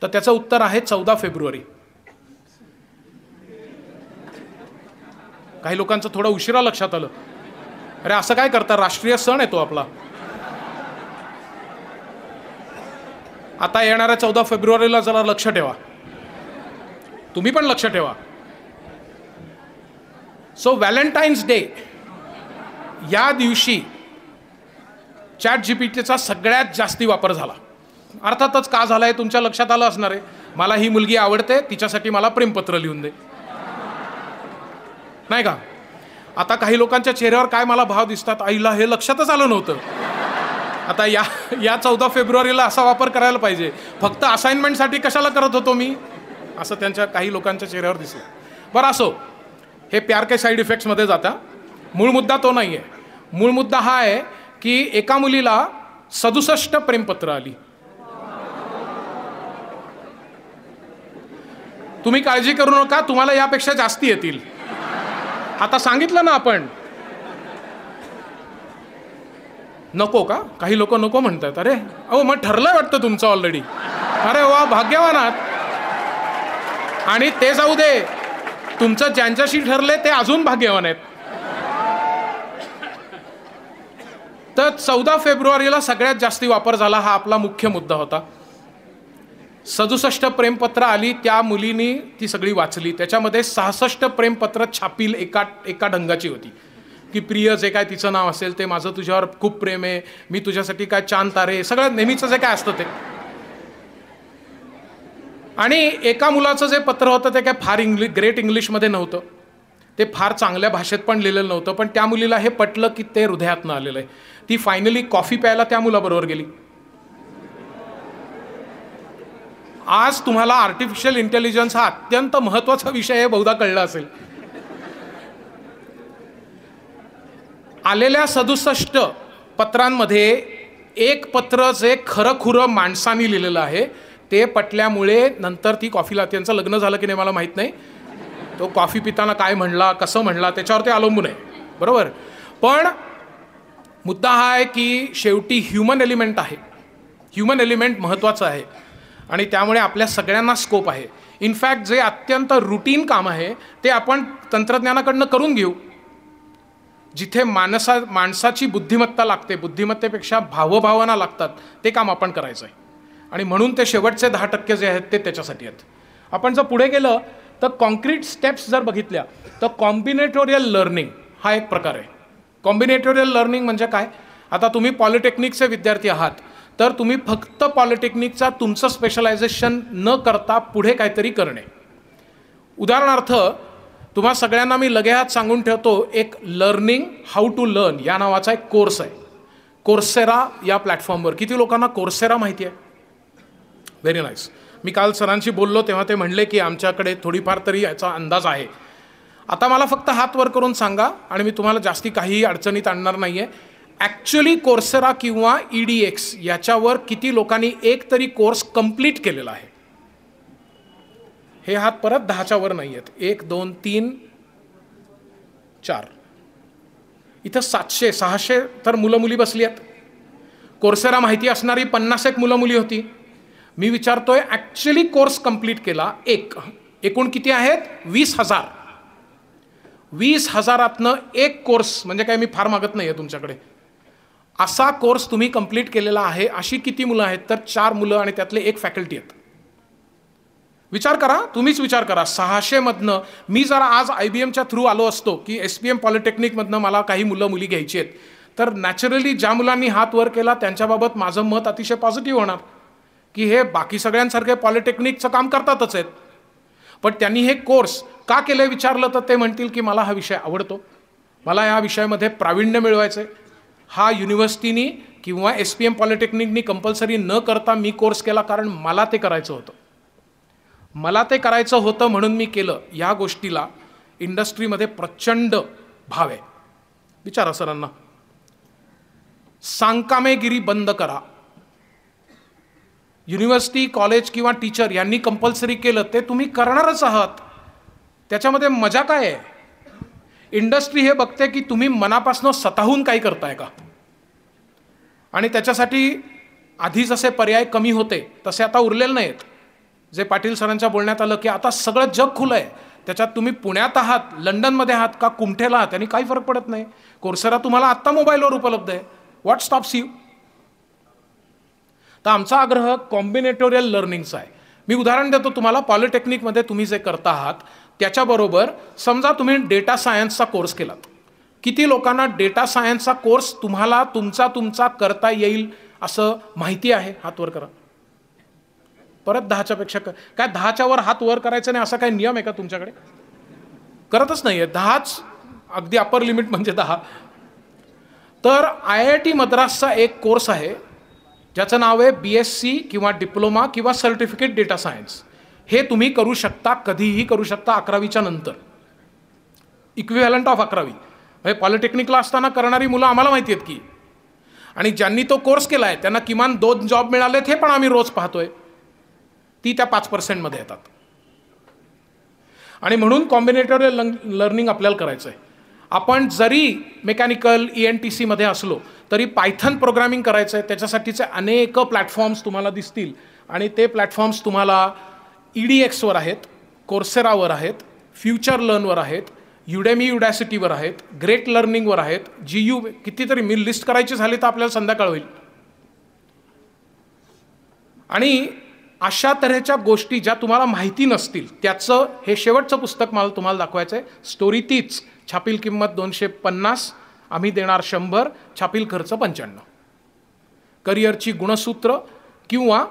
तर त्याचं उत्तर आहे 14 फेब्रुवारी. काही लोकांचं थोडं उशिरा लक्षात आलं. अरे असं काय करता, राष्ट्रीय सण आहे तो आपला. आता येणाऱ्या 14 फेब्रुवारीला जरा लक्ष ठेवा, तुम्ही पण लक्ष ठेवा. सो व्हॅलेंटाईन्स डे या दिवशी ChatGPTचा सगळ्यात जास्ती वापर झाला. अर्थातच का झाला आहे तुमच्या लक्षात आलं असणार आहे. मला ही मुलगी आवडते, तिच्यासाठी मला प्रेमपत्र लिहून दे, नाही का. आता काही लोकांच्या चेहऱ्यावर काय मला भाव दिसतात, आईला हे लक्षातच आलं नव्हतं. आता या 14 फेब्रुवारीला असा वापर करायला पाहिजे. फक्त असाइनमेंटसाठी कशाला करत होतो मी, असं त्यांच्या काही लोकांच्या चेहऱ्यावर दिसलं. बरं असो, हे प्यार के साईड इफेक्ट्समध्ये जाता. मूळ मुद्दा तो नाही आहे. मूळ मुद्दा हा आहे की एका मुलीला 67 प्रेमपत्र आली. तुम्ही काळजी करू नका, तुम्हाला यापेक्षा जास्ती येतील. आता सांगितलं ना आपण. नको का? काही लोक नको म्हणतात. अरे अहो मग ठरलंय वाटतं तुमचं ऑलरेडी. अरे वा, भाग्यवान आहात. आणि ते जाऊ दे, तुमचं ज्यांच्याशी ठरले ते अजून भाग्यवान आहेत. तर 14 फेब्रुवारीला सगळ्यात जास्ती वापर झाला हा आपला मुख्य मुद्दा होता. 67 प्रेमपत्र आली, त्या मुलीनी ती सगळी वाचली. त्याच्यामध्ये 66 प्रेमपत्र छापील एका ढंगाची होती की प्रिय जे काय तिचं नाव असेल ते, माझं तुझ्यावर खूप प्रेम आहे, मी तुझ्यासाठी काय चांद तारे, सगळं नेहमीचं जे काय असतं ते. आणि एका मुलाचं जे पत्र होतं ते काय फार ग्रेट इंग्लिशमध्ये नव्हतं, ते फार चांगल्या भाषेत पण लिहिलेलं नव्हतं, पण त्या मुलीला हे पटलं की ते हृदयातनं आलेलं आहे. ती फायनली कॉफी प्यायला त्या मुलाबरोबर गेली. आज तुम्हाला आर्टिफिशियल इंटेलिजन्स हा अत्यंत महत्त्वाचा विषय आहे बहुधा कळला असेल. आलेल्या 67 पत्रांमध्ये एक पत्र जे खरं खुरं माणसाने लिहिलेलं आहे ते पटल्यामुळे नंतर ती कॉफीला, त्यांचं लग्न झालं की नाही मला माहीत नाही, तो कॉफी पिताना काय म्हणला, कसं म्हणला, त्याच्यावर ते अवलंबून आहे, बरोबर. पण मुद्दा हा आहे की शेवटी ह्युमन एलिमेंट आहे, ह्युमन एलिमेंट महत्त्वाचं आहे आणि त्यामुळे आपल्या सगळ्यांना स्कोप आहे. इनफॅक्ट जे अत्यंत रुटीन काम आहे ते आपण तंत्रज्ञानाकडनं करून घेऊ. जिथे माणसाची बुद्धिमत्ता लागते, बुद्धिमत्तेपेक्षा भावभावना लागतात, ते काम आपण करायचं आहे. आणि म्हणून ते शेवटचे 10% जे आहेत ते त्याच्यासाठी आहेत. आपण जर पुढे गेलं तर कॉन्क्रीट स्टेप्स जर बघितल्या तर कॉम्बिनेटोरियल लर्निंग हा एक प्रकार आहे. कॉम्बिनेटोरियल लर्निंग म्हणजे काय? आता तुम्ही पॉलिटेक्निकचे विद्यार्थी आहात तर तुम्ही फक्त पॉलिटेक्निकचा तुमचं स्पेशलायझेशन न करता पुढे काहीतरी करणे. उदाहरणार्थ तुम्हा सगळ्यांना मी लगेच सांगून ठेवतो, एक लर्निंग हाऊ टू लर्न या नावाचा एक कोर्स आहे कोर्सेरा या प्लॅटफॉर्मवर. किती लोकांना कोर्सेरा माहिती आहे? Very nice. मी काल सरांशी बोललो तेव्हा ते म्हणले की आमच्याकडे थोडीफार तरी याचा अंदाज आहे. आता मला फक्त हात वर करून सांगा आणि मी तुम्हाला जास्ती काही अडचणीत आणणार नाही आहे. ॲक्च्युली कोर्सेरा किंवा EDX याच्यावर किती लोकांनी एक तरी कोर्स कंप्लीट केलेला आहे? हे हात परत 10च्या वर नाही आहेत. 1 2 3 4, इथं 700 600 तर मुलं मुली बसली आहेत. कोर्सेरा माहिती असणारी 50 मुलं मुली होती. मी विचारतोय ॲक्च्युली कोर्स कंप्लीट केला एकूण किती आहेत? 20,000. 20,000तनं एक कोर्स म्हणजे काय मी फार मागत नाही आहे तुमच्याकडे. असा कोर्स तुम्ही कंप्लीट केलेला आहे. अशी किती मुलं आहेत? तर 4 मुलं आणि त्यातले एक फॅकल्टी आहेत. विचार करा, तुम्हीच विचार करा. 600मधनं मी जरा आज IBMच्या थ्रू आलो असतो की SPM पॉलिटेक्निकमधनं मला काही मुलं मुली घ्यायची आहेत, तर नॅचरली ज्या मुलांनी हात वर केला त्यांच्याबाबत माझं मत अतिशय पॉझिटिव्ह होणार की हे बाकी सगळ्यांसारखे पॉलिटेक्निकचं काम करतातच आहेत. पण त्यांनी हे कोर्स का केलं विचारलं तर ते म्हणतील की मला हा विषय आवडतो, मला या विषयामध्ये प्रावीण्य मिळवायचं आहे. हा युनिव्हर्सिटीनी किंवा SPM पॉलिटेक्निकनी कंपल्सरी न करता मी कोर्स केला कारण मला ते करायचं होतं. मला ते करायचं होतं म्हणून मी केलं. या गोष्टीला इंडस्ट्रीमध्ये प्रचंड भाव आहे. विचारा सरांना. सांकामेगिरी बंद करा. युनिव्हर्सिटी, कॉलेज किंवा टीचर यांनी कंपल्सरी केलं ते तुम्ही करणारच आहात. त्याच्यामध्ये मजा काय आहे? इंडस्ट्री हे बघते की तुम्ही मनापासून स्वतःहून काही करताय का. आणि त्याच्यासाठी आधी जसे पर्याय कमी होते तसे आता उरलेले नाहीत. जे पाटील सरांच्या बोलण्यात आलं की आता सगळं जग खुलं आहे, त्याच्यात तुम्ही पुण्यात आहात, लंडनमध्ये आहात का कुमठेला आहात त्यांनी काही फरक पडत नाही. कोर्सेरा तुम्हाला आत्ता मोबाईलवर उपलब्ध आहे. What stops you? तर आमचा आग्रह कॉम्बिनेटोरियल लर्निंगचा आहे. मी उदाहरण देतो तुम्हाला. पॉलिटेक्निकमध्ये तुम्ही जे करता आहात त्याच्याबरोबर समजा तुम्ही डेटा सायन्सचा कोर्स केलात. किती लोकांना डेटा सायन्सचा कोर्स तुम्हाला तुमचा करता येईल असं माहिती आहे? हात वर करा. परत 10च्या पेक्षा काय 10च्या वर हात वर करायचं नाही असा काही नियम आहे का तुमच्याकडे? करतच नाही आहे. 10च अगदी अपर लिमिट म्हणजे 10. तर IIT मद्रासचा एक कोर्स आहे ज्याचं नाव आहे BSc किंवा डिप्लोमा किंवा सर्टिफिकेट डेटा सायन्स. हे तुम्ही करू शकता, कधीही करू शकता 11वीच्या नंतर. इक्विव्हॅलंट ऑफ 11वी म्हणजे पॉलिटेक्निकला असताना करणारी मुलं आम्हाला माहिती आहेत की. आणि ज्यांनी तो कोर्स केला आहे त्यांना किमान 2 जॉब मिळालेत हे पण आम्ही रोज पाहतोय. ती त्या 5% मध्ये येतात. आणि म्हणून कॉम्बिनेटोरियल लर्निंग आपल्याला करायचं आहे. आपण जरी मेकॅनिकल ENTC मध्ये असलो तरी पायथन प्रोग्रामिंग करायचं आहे, त्याच्यासाठीचे अनेक प्लॅटफॉर्म्स तुम्हाला दिसतील आणि ते प्लॅटफॉर्म्स तुम्हाला EDXवर आहेत, कोर्सेरावर आहेत, फ्युचर लर्नवर आहेत, युडेमी युडॅसिटीवर आहेत, ग्रेट लर्निंगवर आहेत, GU कितीतरी मी लिस्ट करायची झाली तर आपल्याला संध्याकाळ होईल. आणि अशा तऱ्हेच्या गोष्टी ज्या तुम्हाला माहिती नसतील त्याचं हे शेवटचं पुस्तक मला तुम्हाला दाखवायचं आहे. स्टोरी तीच, छापील किंमत 250, आम्ही देणार 100, छापील खर्च 95. करिअरची गुणसूत्र किंवा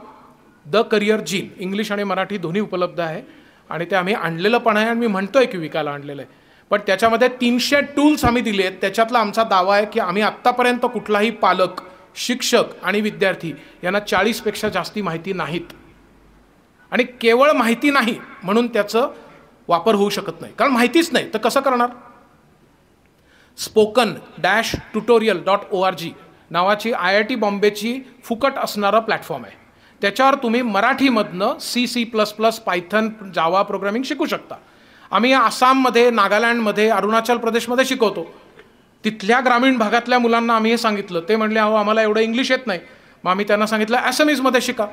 द करिअर जीन, इंग्लिश आणि मराठी दोन्ही उपलब्ध आहे आणि ते आम्ही आणलेलं पण आहे आणि मी म्हणतोय की विकायला आणलेलं आहे. पण त्याच्यामध्ये 300 टूल्स आम्ही दिले आहेत. त्याच्यातला आमचा दावा आहे की आम्ही आत्तापर्यंत कुठलाही पालक, शिक्षक आणि विद्यार्थी यांना 40पेक्षा जास्ती माहिती नाहीत. आणि केवळ माहिती नाही म्हणून त्याचं वापर होऊ शकत नाही, कारण माहितीच नाही तर कसं करणार. spoken-tutorial.org नावाची IIT बॉम्बेची फुकट असणारं प्लॅटफॉर्म आहे. त्याच्यावर तुम्ही मराठीमधनं C++, पायथन, जावा प्रोग्रामिंग शिकू शकता. आम्ही आसाममध्ये, नागालँडमध्ये, अरुणाचल प्रदेशमध्ये शिकवतो. तिथल्या ग्रामीण भागातल्या मुलांना आम्ही हे सांगितलं, ते म्हणले अहो आम्हाला एवढं इंग्लिश येत नाही. मग आम्ही त्यांना सांगितलं ॲसमीजमध्ये शिका.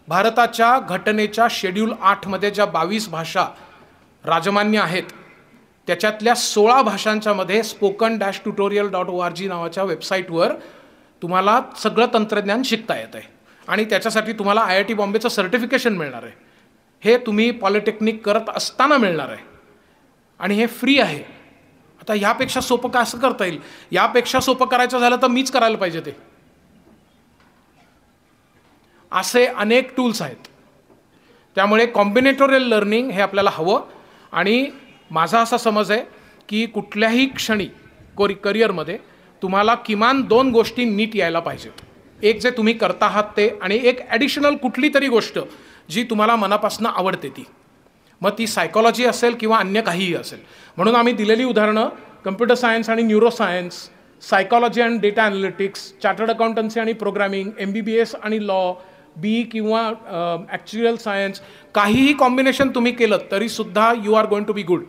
भारताच्या घटनेच्या शेड्यूल 8मध्ये ज्या 22 भाषा राजमान्य आहेत त्याच्यातल्या 16 भाषांच्यामध्ये spoken-tutorial.org नावाच्या वेबसाईटवर तुम्हाला सगळं तंत्रज्ञान शिकता येतं आहे आणि त्याच्यासाठी तुम्हाला IIT बॉम्बेचं सर्टिफिकेशन मिळणार आहे. हे तुम्ही पॉलिटेक्निक करत असताना मिळणार आहे आणि हे फ्री आहे. आता ह्यापेक्षा सोपं का असं करता येईल? यापेक्षा सोपं करायचं झालं तर मीच करायला पाहिजे ते. असे अनेक टूल्स आहेत. त्यामुळे कॉम्बिनेटोरियल लर्निंग हे आपल्याला हवं आणि माझा असा समज आहे की कुठल्याही क्षणी करिअरमध्ये तुम्हाला किमान 2 गोष्टी नीट यायला पाहिजेत. एक जे तुम्ही करता आहात ते आणि एक ॲडिशनल कुठली तरी गोष्ट जी तुम्हाला मनापासून आवडते ती. मग ती सायकॉलॉजी असेल किंवा अन्य काहीही असेल. म्हणून आम्ही दिलेली उदाहरणं कम्प्युटर सायन्स आणि neuroscience, psychology and data analytics, chartered accountancy आणि प्रोग्रामिंग, MBBS आणि लॉ, BE किंवा ॲक्च्युअल सायन्स, काहीही कॉम्बिनेशन तुम्ही केलं तरीसुद्धा you are going to be good.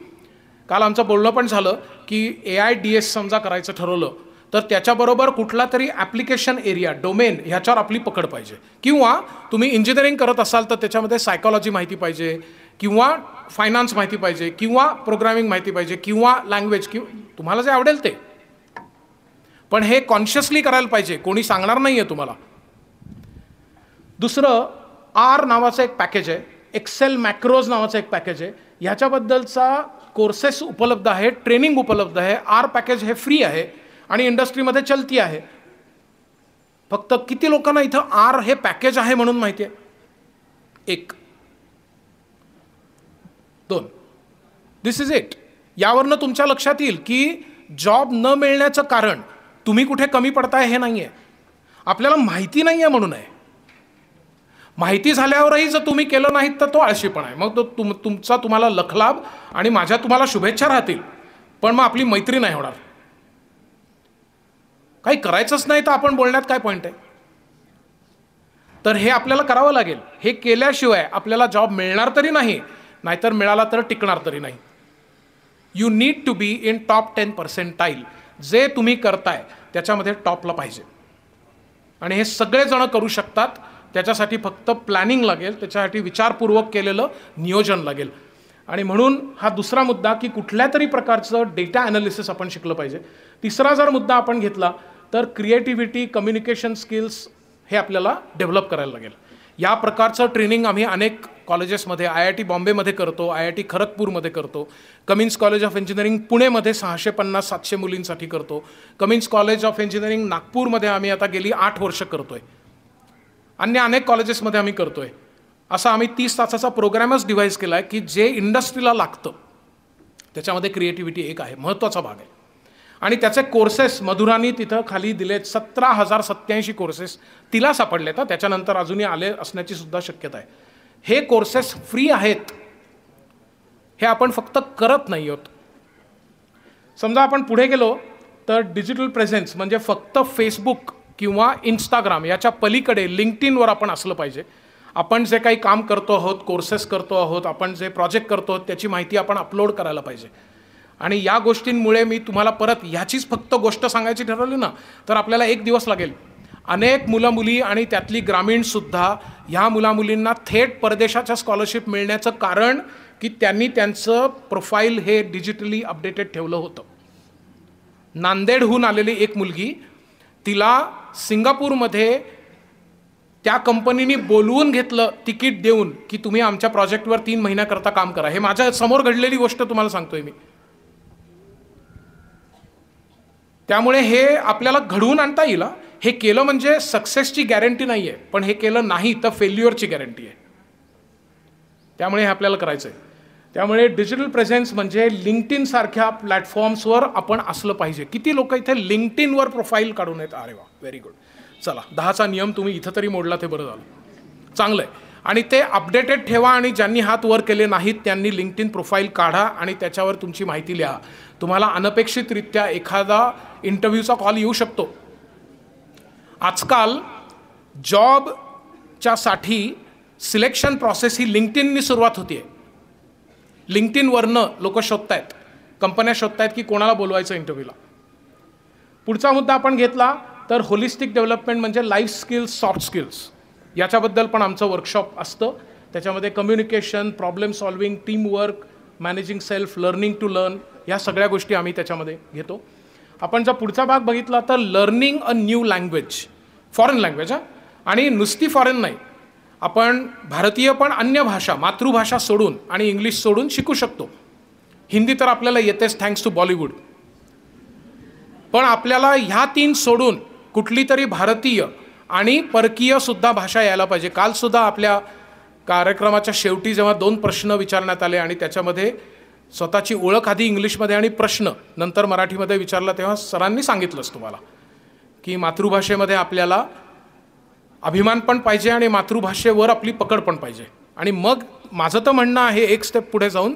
काल आमचं बोलणं पण झालं की AIDS समजा करायचं ठरवलं तर त्याच्याबरोबर कुठला तरी ॲप्लिकेशन एरिया, डोमेन ह्याच्यावर आपली पकड पाहिजे. किंवा तुम्ही इंजिनिअरिंग करत असाल तर त्याच्यामध्ये सायकॉलॉजी माहिती पाहिजे किंवा फायनान्स माहिती पाहिजे किंवा प्रोग्रामिंग माहिती पाहिजे किंवा लँग्वेज किंवा तुम्हाला जे आवडेल ते. पण हे कॉन्शियसली करायला पाहिजे, कोणी सांगणार नाही आहे तुम्हाला. दुसरं R नावाचं एक पॅकेज आहे, एक्सेल मॅक्रोज नावाचं एक पॅकेज आहे. ह्याच्याबद्दलचा कोर्सेस उपलब्ध आहे, ट्रेनिंग उपलब्ध आहे. R पॅकेज हे फ्री आहे आणि इंडस्ट्रीमध्ये चलती आहे. फक्त किती लोकांना इथं R हे पॅकेज आहे म्हणून माहिती आहे? 1 2. दिस इज इट. यावरनं तुमच्या लक्षात येईल की जॉब न मिळण्याचं कारण तुम्ही कुठे कमी पडताय हे नाही आहे, आपल्याला माहिती नाही आहे म्हणून आहे. माहिती झाल्यावरही जर तुम्ही केलं नाहीत तर तो आळशीपणा आहे. मग तो तुमचा तुम्हाला लखलाभ आणि माझ्या तुम्हाला शुभेच्छा राहतील, पण मग आपली मैत्री नाही होणार. काही करायचंच नाही तर आपण बोलण्यात काय पॉईंट आहे? तर हे आपल्याला करावं लागेल. हे केल्याशिवाय आपल्याला जॉब मिळणार तरी नाही, नाहीतर मिळाला तर टिकणार तरी नाही. You need to be in top 10%. जे तुम्ही करताय त्याच्यामध्ये टॉपला पाहिजे आणि हे सगळेजण करू शकतात. त्याच्यासाठी फक्त प्लॅनिंग लागेल, त्याच्यासाठी विचारपूर्वक केलेलं नियोजन लागेल. आणि म्हणून हा दुसरा मुद्दा की कुठल्या तरी प्रकारचं डेटा ॲनालिसिस आपण शिकलं पाहिजे. तिसरा जर मुद्दा आपण घेतला तर क्रिएटिव्हिटी, कम्युनिकेशन स्किल्स हे आपल्याला डेव्हलप करायला लागेल. या प्रकारचं ट्रेनिंग आम्ही अनेक कॉलेजेसमध्ये, IIT बॉम्बेमध्ये करतो, IIT खरगपूरमध्ये करतो, कमिन्स कॉलेज ऑफ इंजिनिअरिंग पुणेमध्ये 650-700 मुलींसाठी करतो, कमिन्स कॉलेज ऑफ इंजिनिअरिंग नागपूरमध्ये आम्ही आता गेली 8 वर्ष करतोय, अन्य अनेक कॉलेजेसमध्ये आम्ही करतोय. असा आम्ही 30 तासाचा प्रोग्रॅमच डिव्हाइस केला आहे की जे इंडस्ट्रीला लागतं. त्याच्यामध्ये क्रिएटिव्हिटी एक आहे, महत्त्वाचा भाग आहे. आणि त्याचे कोर्सेस मधुरानी तिथं खाली दिलेत. 17,087 कोर्सेस तिला सापडले तर त्याच्यानंतर अजूनही आले असण्याची सुद्धा शक्यता आहे. हे कोर्सेस फ्री आहेत, हे आपण फक्त करत नाही आहोत. समजा आपण पुढे गेलो तर डिजिटल प्रेझेन्स म्हणजे फक्त फेसबुक किंवा इंस्टाग्राम याच्या पलीकडे लिंक्डइनवर आपण असलं पाहिजे. आपण जे काही काम करतो आहोत, कोर्सेस करतो आहोत, आपण जे प्रोजेक्ट करतो आहोत त्याची माहिती आपण अपलोड करायला पाहिजे. आणि या गोष्टींमुळे मी तुम्हाला परत ह्याचीच फक्त गोष्ट सांगायची ठरवली ना तर आपल्याला एक दिवस लागेल. अनेक मुलं मुली आणि त्यातली ग्रामीणसुद्धा ह्या मुलामुलींना थेट परदेशाच्या स्कॉलरशिप मिळण्याचं कारण की त्यांनी त्यांचं प्रोफाईल हे डिजिटली अपडेटेड ठेवलं होतं. नांदेडहून आलेली एक मुलगी, तिला सिंगापूरमध्ये त्या कंपनीने बोलवून घेतलं तिकीट देऊन की तुम्ही आमच्या प्रोजेक्टवर 3 महिन्याकरता काम करा. हे माझ्या समोर घडलेली गोष्ट तुम्हाला सांगतोय मी. त्यामुळे हे आपल्याला घडवून आणता येईल. हे केलं म्हणजे सक्सेसची गॅरंटी नाही आहे, पण हे केलं नाही तर फेल्युअरची गॅरंटी आहे. त्यामुळे हे आपल्याला करायचं आहे. त्यामुळे डिजिटल प्रेझेन्स म्हणजे लिंक्डइन सारख्या प्लॅटफॉर्म्सवर आपण असलं पाहिजे. किती लोक इथे लिंक्डइनवर प्रोफाईल काढून येत. अरे वा, व्हेरी गुड. चला, 10चा नियम तुम्ही इथं तरी मोडला, ते बरं झालं, चांगलं आहे. आणि ते अपडेटेड ठेवा आणि ज्यांनी हात वर केले नाहीत त्यांनी लिंक्डइन प्रोफाईल काढा आणि त्याच्यावर तुमची माहिती लिहा. तुम्हाला अनपेक्षितरित्या एखादा इंटरव्ह्यूचा कॉल येऊ शकतो. आजकाल जॉबच्यासाठी सिलेक्शन प्रोसेस ही लिंक्डइननी सुरुवात होती आहे. लिंक्डइनवरनं लोक शोधतायत, कंपन्या शोधतायत की कोणाला बोलवायचं इंटरव्ह्यूला. पुढचा मुद्दा आपण घेतला तर होलिस्टिक डेव्हलपमेंट म्हणजे लाईफ स्किल्स, सॉफ्ट स्किल्स. याच्याबद्दल पण आमचं वर्कशॉप असतं. त्याच्यामध्ये communication, problem solving, teamwork, managing self, learning to learn, या सगळ्या गोष्टी आम्ही त्याच्यामध्ये घेतो. आपण जर पुढचा भाग बघितला तर learning a new language, foreign language. आणि नुसती फॉरेन नाही, आपण भारतीय पण अन्य भाषा, मातृभाषा सोडून आणि इंग्लिश सोडून शिकू शकतो. हिंदी तर आपल्याला येतेच थँक्स टू बॉलिवूड, पण आपल्याला ह्या 3 सोडून कुठली तरी भारतीय आणि परकीय सुद्धा भाषा यायला पाहिजे. कालसुद्धा आपल्या कार्यक्रमाच्या शेवटी जेव्हा 2 प्रश्न विचारण्यात आले आणि त्याच्यामध्ये स्वतःची ओळख आधी इंग्लिशमध्ये आणि प्रश्न नंतर मराठीमध्ये विचारला, तेव्हा सरांनी सांगितलंच तुम्हाला की मातृभाषेमध्ये आपल्याला अभिमान पण पाहिजे आणि मातृभाषेवर आपली पकड पण पाहिजे. आणि मग माझं तर म्हणणं आहे एक स्टेप पुढे जाऊन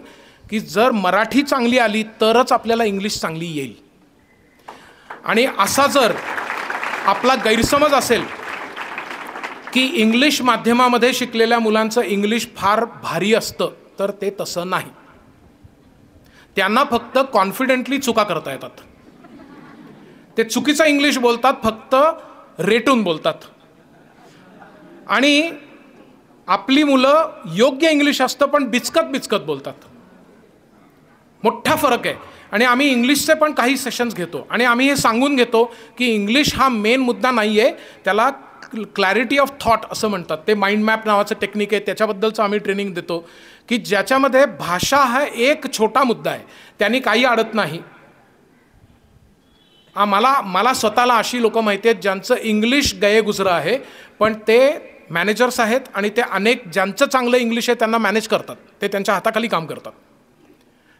की जर मराठी चांगली आली तरच आपल्याला इंग्लिश चांगली येईल. आणि असा जर आपला गैरसमज असेल की इंग्लिश माध्यमामध्ये शिकलेल्या मुलांचं इंग्लिश फार भारी असतं, तर ते तसं नाही. त्यांना फक्त कॉन्फिडेंटली चुका करता येतात. ते चुकीचं इंग्लिश बोलतात, फक्त रेटून बोलतात. आणि आपली मुलं योग्य इंग्लिश असतं पण बिचकत बिचकत बोलतात. मोठा फरक आहे. आणि आम्ही इंग्लिशचे पण काही सेशन्स घेतो आणि आम्ही हे सांगून घेतो की इंग्लिश हा मेन मुद्दा नाही आहे, त्याला क्लॅरिटी ऑफ थॉट असं म्हणतात. ते माइंड मॅप नावाचं टेक्निक आहे, त्याच्याबद्दलचं आम्ही ट्रेनिंग देतो की ज्याच्यामध्ये भाषा हा एक छोटा मुद्दा आहे, त्यांनी काही अडत नाही. मला स्वतःला अशी लोक माहिती आहेत ज्यांचं इंग्लिश गयेगुजरं आहे, पण ते मॅनेजर्स आहेत आणि ते अनेक ज्यांचं चांगलं इंग्लिश आहे त्यांना मॅनेज करतात, ते त्यांच्या हाताखाली काम करतात.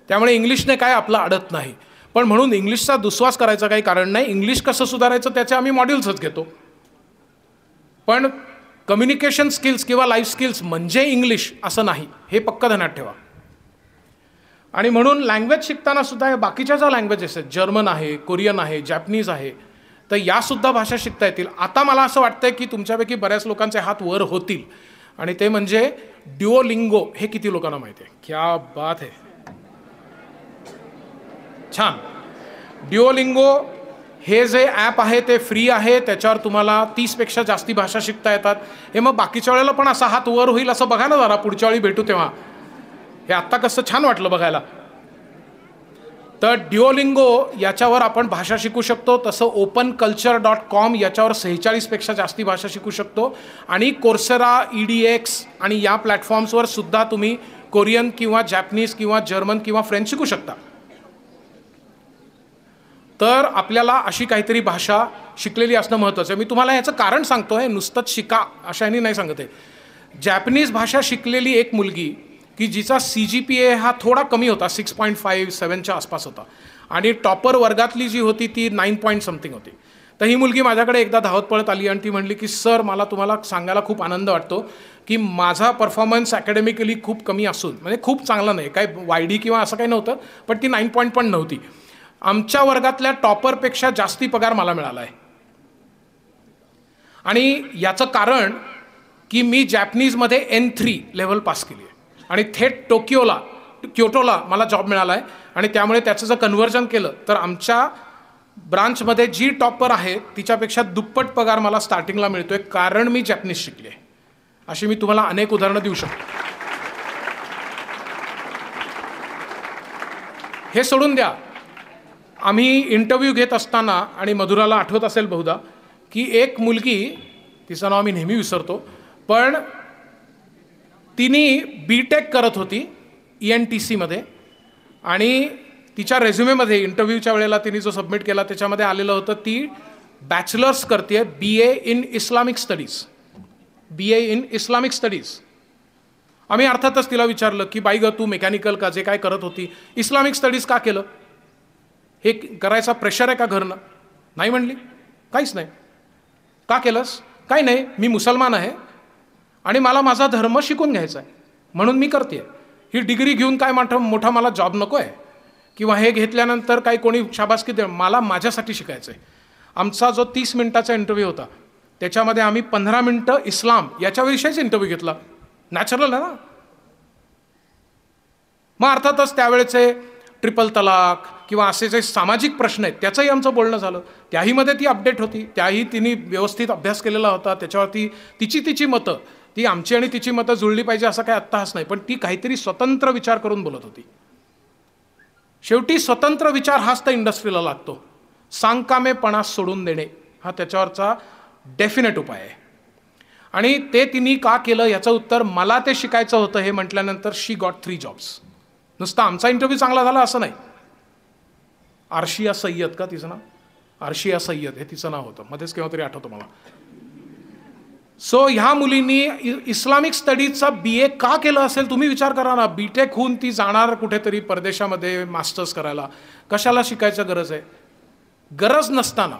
त्यामुळे इंग्लिशने काय आपलं अडत नाही. पण म्हणून इंग्लिशचा दुस्वास करायचं काही कारण नाही. इंग्लिश कसं सुधारायचं त्याचे आम्ही मॉड्यूल्सच घेतो. पण कम्युनिकेशन स्किल्स किंवा लाईफ स्किल्स म्हणजे इंग्लिश असं नाही, हे पक्का ध्यानात ठेवा. आणि म्हणून लँग्वेज शिकताना सुद्धा या बाकीच्या ज्या लँग्वेजेस आहेत, जर्मन आहे, कोरियन आहे, जॅपनीज आहे, तर यासुद्धा भाषा शिकता येतील. आता मला असं वाटतंय की तुमच्यापैकी बऱ्याच लोकांचे हात वर होतील आणि ते म्हणजे ड्युओलिंगो. हे किती लोकांना माहिती आहे? क्या बात आहे, छान. ड्युओलिंगो हे जे ॲप आहे ते फ्री आहे, त्याच्यावर तुम्हाला 30पेक्षा जास्ती भाषा शिकता येतात. हे मग बाकीच्या वेळेला पण असा हात वर होईल असं बघा ना जरा, पुढच्या वेळी भेटू तेव्हा. हे आत्ता कसं छान वाटलं बघायला. तर ड्युओलिंगो याच्यावर आपण भाषा शिकू शकतो. तसं openculture.com याच्यावर 46पेक्षा जास्ती भाषा शिकू शकतो. आणि कोर्सेरा, EDX आणि या प्लॅटफॉर्म्सवर सुद्धा तुम्ही कोरियन किंवा जॅपनीज किंवा जर्मन किंवा फ्रेंच शिकू शकता. तर आपल्याला अशी काहीतरी भाषा शिकलेली असणं महत्त्वाचं आहे. मी तुम्हाला याचं कारण सांगतो आहे, नुसतंच शिका अशा ह्यानी नाही सांगत आहे. जॅपनीज भाषा शिकलेली एक मुलगी की जिचा CGPA हा थोडा कमी होता, 6.5, 7च्या आसपास होता, आणि टॉपर वर्गातली जी होती ती 9 पॉईंट समथिंग होती. तर ही मुलगी माझ्याकडे एकदा धावत पळत आली आणि ती म्हणली की सर, मला तुम्हाला सांगायला खूप आनंद वाटतो की माझा परफॉर्मन्स अकॅडमिकली खूप कमी असून, म्हणजे खूप चांगला नाही, काय YD किंवा असं काही नव्हतं, पण ती 9 पॉईंट पण नव्हती. आमच्या वर्गातल्या टॉपरपेक्षा जास्ती पगार मला मिळाला आहे. आणि याचं कारण की मी जॅपनीजमध्ये N3 लेव्हल पास केली आहे आणि थेट क्योटोला मला जॉब मिळाला आहे. आणि त्यामुळे त्याचं जर कन्व्हर्जन केलं तर आमच्या ब्रांचमध्ये जी टॉपर आहे तिच्यापेक्षा दुप्पट पगार मला स्टार्टिंगला मिळतोय, कारण मी जॅपनीज शिकले. अशी मी तुम्हाला अनेक उदाहरणं देऊ शकतो. हे सोडून द्या, आम्ही इंटरव्ह्यू घेत असताना, आणि मधुराला आठवत असेल बहुधा, की एक मुलगी, तिचं नाव मी नेहमी विसरतो, पण तिने BTech करत होती ENTCमध्ये, आणि तिच्या रेझ्युमेमध्ये इंटरव्ह्यूच्या वेळेला तिने जो सबमिट केला त्याच्यामध्ये आलेलं होतं ती बॅचलर्स करते BA in Islamic studies. BA in Islamic studies. आम्ही अर्थातच तिला विचारलं की बाई ग, तू मेकॅनिकल का जे काय करत होती, इस्लामिक स्टडीज का केलं? हे करायचा प्रेशर आहे का घरनं? नाही म्हणली, काहीच नाही. का केलंस? काही नाही, मी मुसलमान आहे आणि मला माझा धर्म शिकून घ्यायचा आहे म्हणून मी करते. ही डिग्री घेऊन काय मोठा मला जॉब नको आहे, किंवा हे घेतल्यानंतर काही कोणी शाबासकी दे, मला माझ्यासाठी शिकायचं आहे. आमचा जो 30 मिनिटाचा इंटरव्ह्यू होता त्याच्यामध्ये आम्ही 15 मिनिटं इस्लाम याच्याविषयीच इंटरव्ह्यू घेतला. नॅचरल आहे ना. मग अर्थातच त्यावेळेचे ट्रिपल तलाक किंवा असे जे सामाजिक प्रश्न आहेत त्याचंही आमचं बोलणं झालं. त्याहीमध्ये ती अपडेट होती, त्याही तिने व्यवस्थित अभ्यास केलेला होता. त्याच्यावरती तिची मतं, ती आमची आणि तिची मतं जुळली पाहिजे असं काही आत्ताच नाही, पण ती काहीतरी स्वतंत्र विचार करून बोलत होती. शेवटी स्वतंत्र विचार हाच तर इंडस्ट्रीला लागतो. सांगकामेपणा सोडून देणे हा त्याच्यावरचा डेफिनेट उपाय आहे. आणि ते तिने का केलं याचं उत्तर, मला ते शिकायचं होतं हे म्हटल्यानंतर शी गॉट 3 जॉब्स. नुसता आमचा इंटरव्ह्यू चांगला झाला असं नाही. आर्शिया सय्यद का तिचं नाव? आर्शिया सय्यद हे तिचं नाव होतं, मध्येच केव्हा तरी आठवतं मला. सो ह्या मुलींनी इस्लामिक स्टडीजचा BA का केलं असेल तुम्ही विचार करा ना. BTech होऊन ती जाणार कुठेतरी परदेशामध्ये मास्टर्स करायला, कशाला शिकायचं गरज आहे? गरज नसताना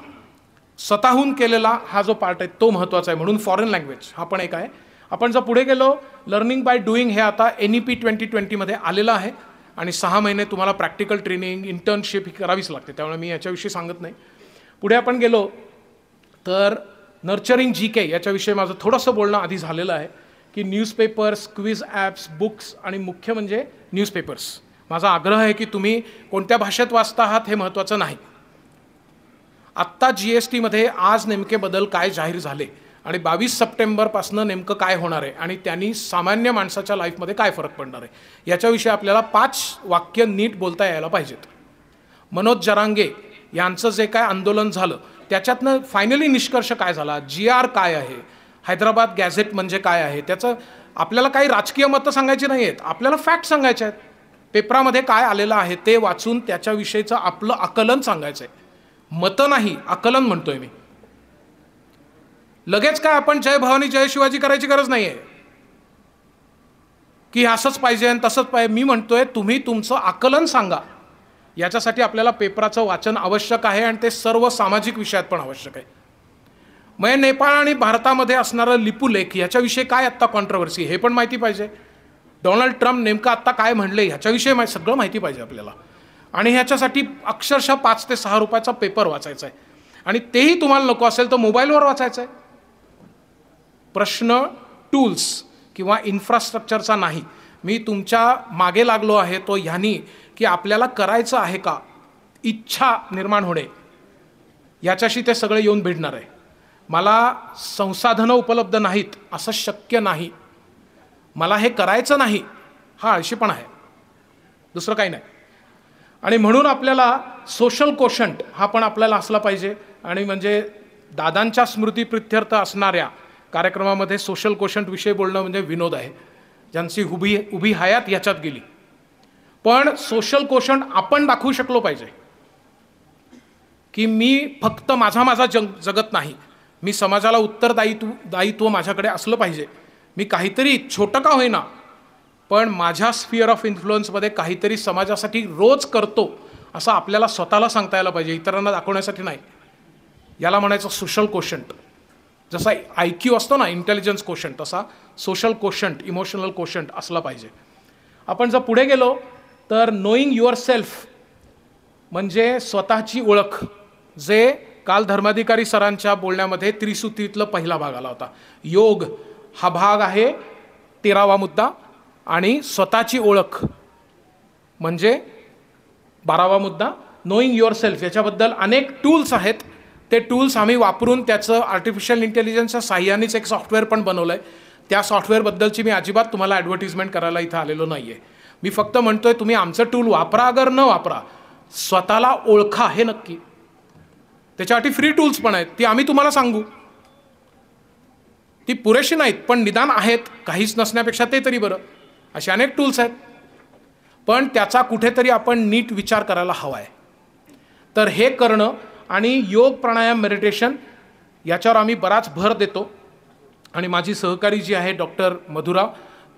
स्वतःहून केलेला हा जो पार्ट आहे तो महत्त्वाचा आहे. म्हणून फॉरेन लँग्वेज हा पण एक आहे. आपण जर पुढे गेलो, लर्निंग बाय डुईंग हे आता NEP 2020मध्ये आलेलं आहे, आणि 6 महिने तुम्हाला प्रॅक्टिकल ट्रेनिंग, इंटर्नशिप ही करावीच लागते, त्यामुळे मी याच्याविषयी सांगत नाही. पुढे आपण गेलो तर नर्चरिंग GK याच्याविषयी माझं थोडंसं बोलणं आधी झालेलं आहे, की न्यूजपेपर्स, क्विज ॲप्स, बुक्स, आणि मुख्य म्हणजे न्यूजपेपर्स. माझा आग्रह आहे की तुम्ही कोणत्या भाषेत वाचता आहात हे महत्त्वाचं नाही. आत्ता GSTमध्ये आज नेमके बदल काय जाहीर झाले आणि 22 सप्टेंबरपासून नेमकं काय होणार आहे आणि त्यांनी सामान्य माणसाच्या लाईफमध्ये काय फरक पडणार आहे याच्याविषयी आपल्याला 5 वाक्य नीट बोलता यायला पाहिजेत. मनोज जरांगे यांचं जे काय आंदोलन झालं त्याच्यातनं फायनली निष्कर्ष काय झाला, GR काय आहे, हैदराबाद गॅझेट म्हणजे काय आहे, त्याचं आपल्याला काही राजकीय मतं सांगायची नाही आहेत, आपल्याला फॅक्ट सांगायचे आहेत. पेपरामध्ये काय आलेलं आहे ते वाचून त्याच्याविषयीचं आपलं आकलन सांगायचं आहे. मतं नाही, आकलन म्हणतोय मी. लगेच काय आपण जय भवानी जय शिवाजी करायची गरज नाही आहे की असंच पाहिजे आणि तसंच पाहिजे. मी म्हणतोय तुम्ही तुमचं आकलन सांगा. याच्यासाठी आपल्याला पेपराचं वाचन आवश्यक आहे आणि ते सर्व सामाजिक विषयात पण आवश्यक आहे. मग नेपाळ आणि भारतामध्ये असणारं लिपुलेख याच्याविषयी काय आत्ता कॉन्ट्रोवर्सी हे पण माहिती पाहिजे. डोनाल्ड ट्रम्प नेमकं आत्ता काय म्हणले ह्याच्याविषयी सगळं माहिती पाहिजे आपल्याला. आणि ह्याच्यासाठी अक्षरशः 5 ते 6 रुपयाचा पेपर वाचायचा आहे, आणि तेही तुम्हाला नको असेल तर मोबाईलवर वाचायचं आहे. प्रश्न टूल्स किंवा इन्फ्रास्ट्रक्चरचा नाही. मी तुमच्या मागे लागलो आहे तो ह्यानी की आपल्याला करायचं आहे का, इच्छा निर्माण होणे, याच्याशी ते सगळे येऊन भिडणार आहे. मला संसाधनं उपलब्ध नाहीत असं शक्य नाही, मला हे करायचं नाही हा आळशीपणा आहे, दुसरं काही नाही. आणि म्हणून आपल्याला सोशल कोशंट हा पण आपल्याला असला पाहिजे. आणि म्हणजे दादांच्या स्मृतीप्रित्यर्थ असणाऱ्या कार्यक्रमामध्ये सोशल कोशंट विषयी बोलणं म्हणजे विनोद आहे, ज्यांची उभी हयात याच्यात गेली. पण सोशल कोशंट आपण दाखवू शकलो पाहिजे की मी फक्त माझा जगत नाही, मी समाजाला उत्तरदायित्व माझ्याकडे असलं पाहिजे. मी काहीतरी छोटं का होईना पण माझ्या स्फिअर ऑफ इन्फ्लुअन्समध्ये काहीतरी समाजासाठी रोज करतो असं आपल्याला स्वतःला सांगता यायला पाहिजे, इतरांना दाखवण्यासाठी नाही. याला म्हणायचं सोशल कोशंट. जसा IQ असतो ना, इंटेलिजन्स कोशंट, तसा सोशल कोशंट, इमोशनल कोशंट असला पाहिजे. आपण जर पुढे गेलो तर नोईंग युअर सेल्फ म्हणजे स्वतःची ओळख, जे काल धर्माधिकारी सरांच्या बोलण्यामध्ये त्रिसूत्रीतलं पहिला भाग आला होता. योग हा भाग आहे 13वा मुद्दा, आणि स्वतःची ओळख म्हणजे 12वा मुद्दा, नोईंग युअर सेल्फ. याच्याबद्दल अनेक टूल्स आहेत. ते टूल्स आम्ही वापरून त्याचं आर्टिफिशियल इंटेलिजन्सच्या साह्यानेच एक सॉफ्टवेअर पण बनवलं आहे. त्या सॉफ्टवेअरबद्दलची मी अजिबात तुम्हाला ॲडव्हर्टिजमेंट करायला इथं आलेलो नाही आहे. मी फक्त म्हणतोय तुम्ही आमचं टूल वापरा, अगर न वापरा, स्वतःला ओळखा हे नक्की. त्याच्यासाठी फ्री टूल्स पण आहेत, ती आम्ही तुम्हाला सांगू. ती पुरेशी नाहीत पण निदान आहेत, काहीच नसण्यापेक्षा ते तरी बरं. असे अनेक टूल्स आहेत, पण त्याचा कुठेतरी आपण नीट विचार करायला हवा आहे. तर हे करणं आणि योग, प्राणायाम, मेडिटेशन याच्यावर आम्ही बराच भर देतो. आणि माझी सहकारी जी आहे डॉक्टर मधुरा,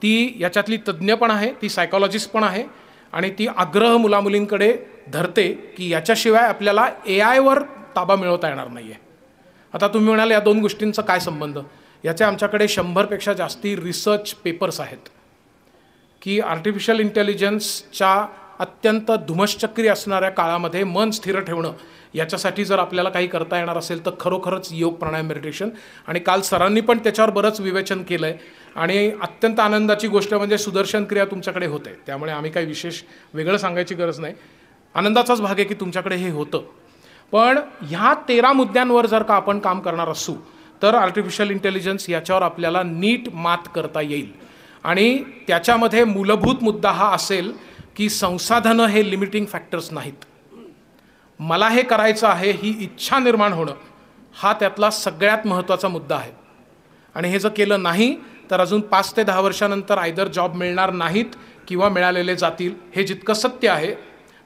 ती याच्यातली तज्ज्ञ पण आहे, ती सायकॉलॉजिस्ट पण आहे आणि ती आग्रह मुलामुलींकडे धरते की याच्याशिवाय आपल्याला AIवर ताबा मिळवता येणार नाही आहे. आता तुम्ही म्हणाल या दोन गोष्टींचा काय संबंध? याचे आमच्याकडे 100पेक्षा जास्ती रिसर्च पेपर्स आहेत की आर्टिफिशियल इंटेलिजन्सच्या अत्यंत धुमश्चक्री असणाऱ्या काळामध्ये मन स्थिर ठेवणं याच्यासाठी जर आपल्याला काही करता येणार असेल तर खरोखरच योग, प्राणायाम, मेडिटेशन. आणि काल सरांनी पण त्याच्यावर बरंच विवेचन केलं आहे आणि अत्यंत आनंदाची गोष्ट म्हणजे सुदर्शन क्रिया तुमच्याकडे होते. त्यामुळे आम्ही काही विशेष वेगळं सांगायची गरज नाही. आनंदाचाच भाग आहे की तुमच्याकडे हे होतं. पण ह्या 13 मुद्द्यांवर जर का आपण काम करणार असू तर आर्टिफिशियल इंटेलिजन्स याच्यावर आपल्याला नीट मात करता येईल. आणि त्याच्यामध्ये मूलभूत मुद्दा हा असेल की संसाधनं हे लिमिटिंग फॅक्टर्स नाहीत. मला हे करायचं आहे ही इच्छा निर्माण होणं हा त्यातला सगळ्यात महत्त्वाचा मुद्दा आहे. आणि हे जर केलं नाही तर अजून 5 ते 10 वर्षानंतर आयदर जॉब मिळणार नाहीत किंवा मिळालेले जातील. हे जितकं सत्य आहे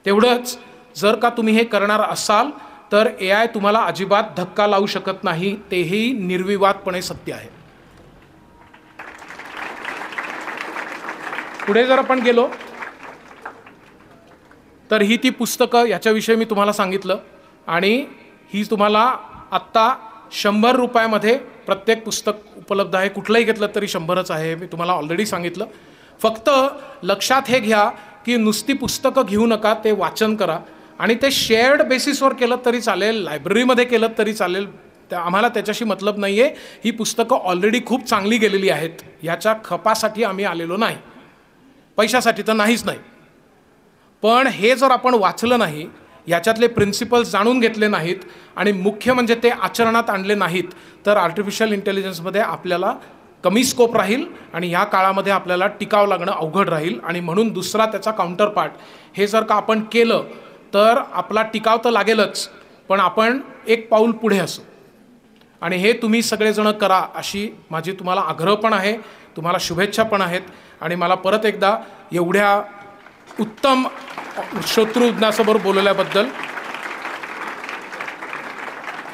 तेवढंच जर का तुम्ही हे करणार असाल तर AI तुम्हाला अजिबात धक्का लावू शकत नाही, तेही निर्विवादपणे सत्य आहे. पुढे जर आपण गेलो तर ही ती पुस्तकं याच्याविषयी मी तुम्हाला सांगितलं आणि ही तुम्हाला आत्ता 100 रुपयामध्ये प्रत्येक पुस्तक उपलब्ध आहे. कुठलंही घेतलं तरी 100च आहे, मी तुम्हाला ऑलरेडी सांगितलं. फक्त लक्षात हे घ्या की नुसती पुस्तकं घेऊ नका, ते वाचन करा आणि ते शेअर्ड बेसिसवर केलं तरी चालेल, लायब्ररीमध्ये केलं तरी चालेल, आम्हाला त्याच्याशी मतलब नाही आहे. ही पुस्तकं ऑलरेडी खूप चांगली गेलेली आहेत. ह्याच्या खपासाठी आम्ही आलेलो नाही, पैशासाठी तर नाहीच नाही. पण हे जर आपण वाचलं नाही, याच्यातले प्रिन्सिपल्स जाणून घेतले नाहीत आणि मुख्य म्हणजे ते आचरणात आणले नाहीत तर आर्टिफिशियल इंटेलिजन्समध्ये आपल्याला कमी स्कोप राहील आणि ह्या काळामध्ये आपल्याला टिकावं लागणं अवघड राहील. आणि म्हणून दुसरा त्याचा काउंटर पार्ट हे जर का आपण केलं तर आपला टिकाव तर लागेलच, पण आपण एक पाऊल पुढे असू. आणि हे तुम्ही सगळेजण करा अशी माझी तुम्हाला आग्रह पण आहे, तुम्हाला शुभेच्छा पण आहेत. आणि मला परत एकदा एवढ्या उत्तम श्रोतृज्ञासमोर बोलवल्याबद्दल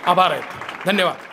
आभार आहेत. धन्यवाद.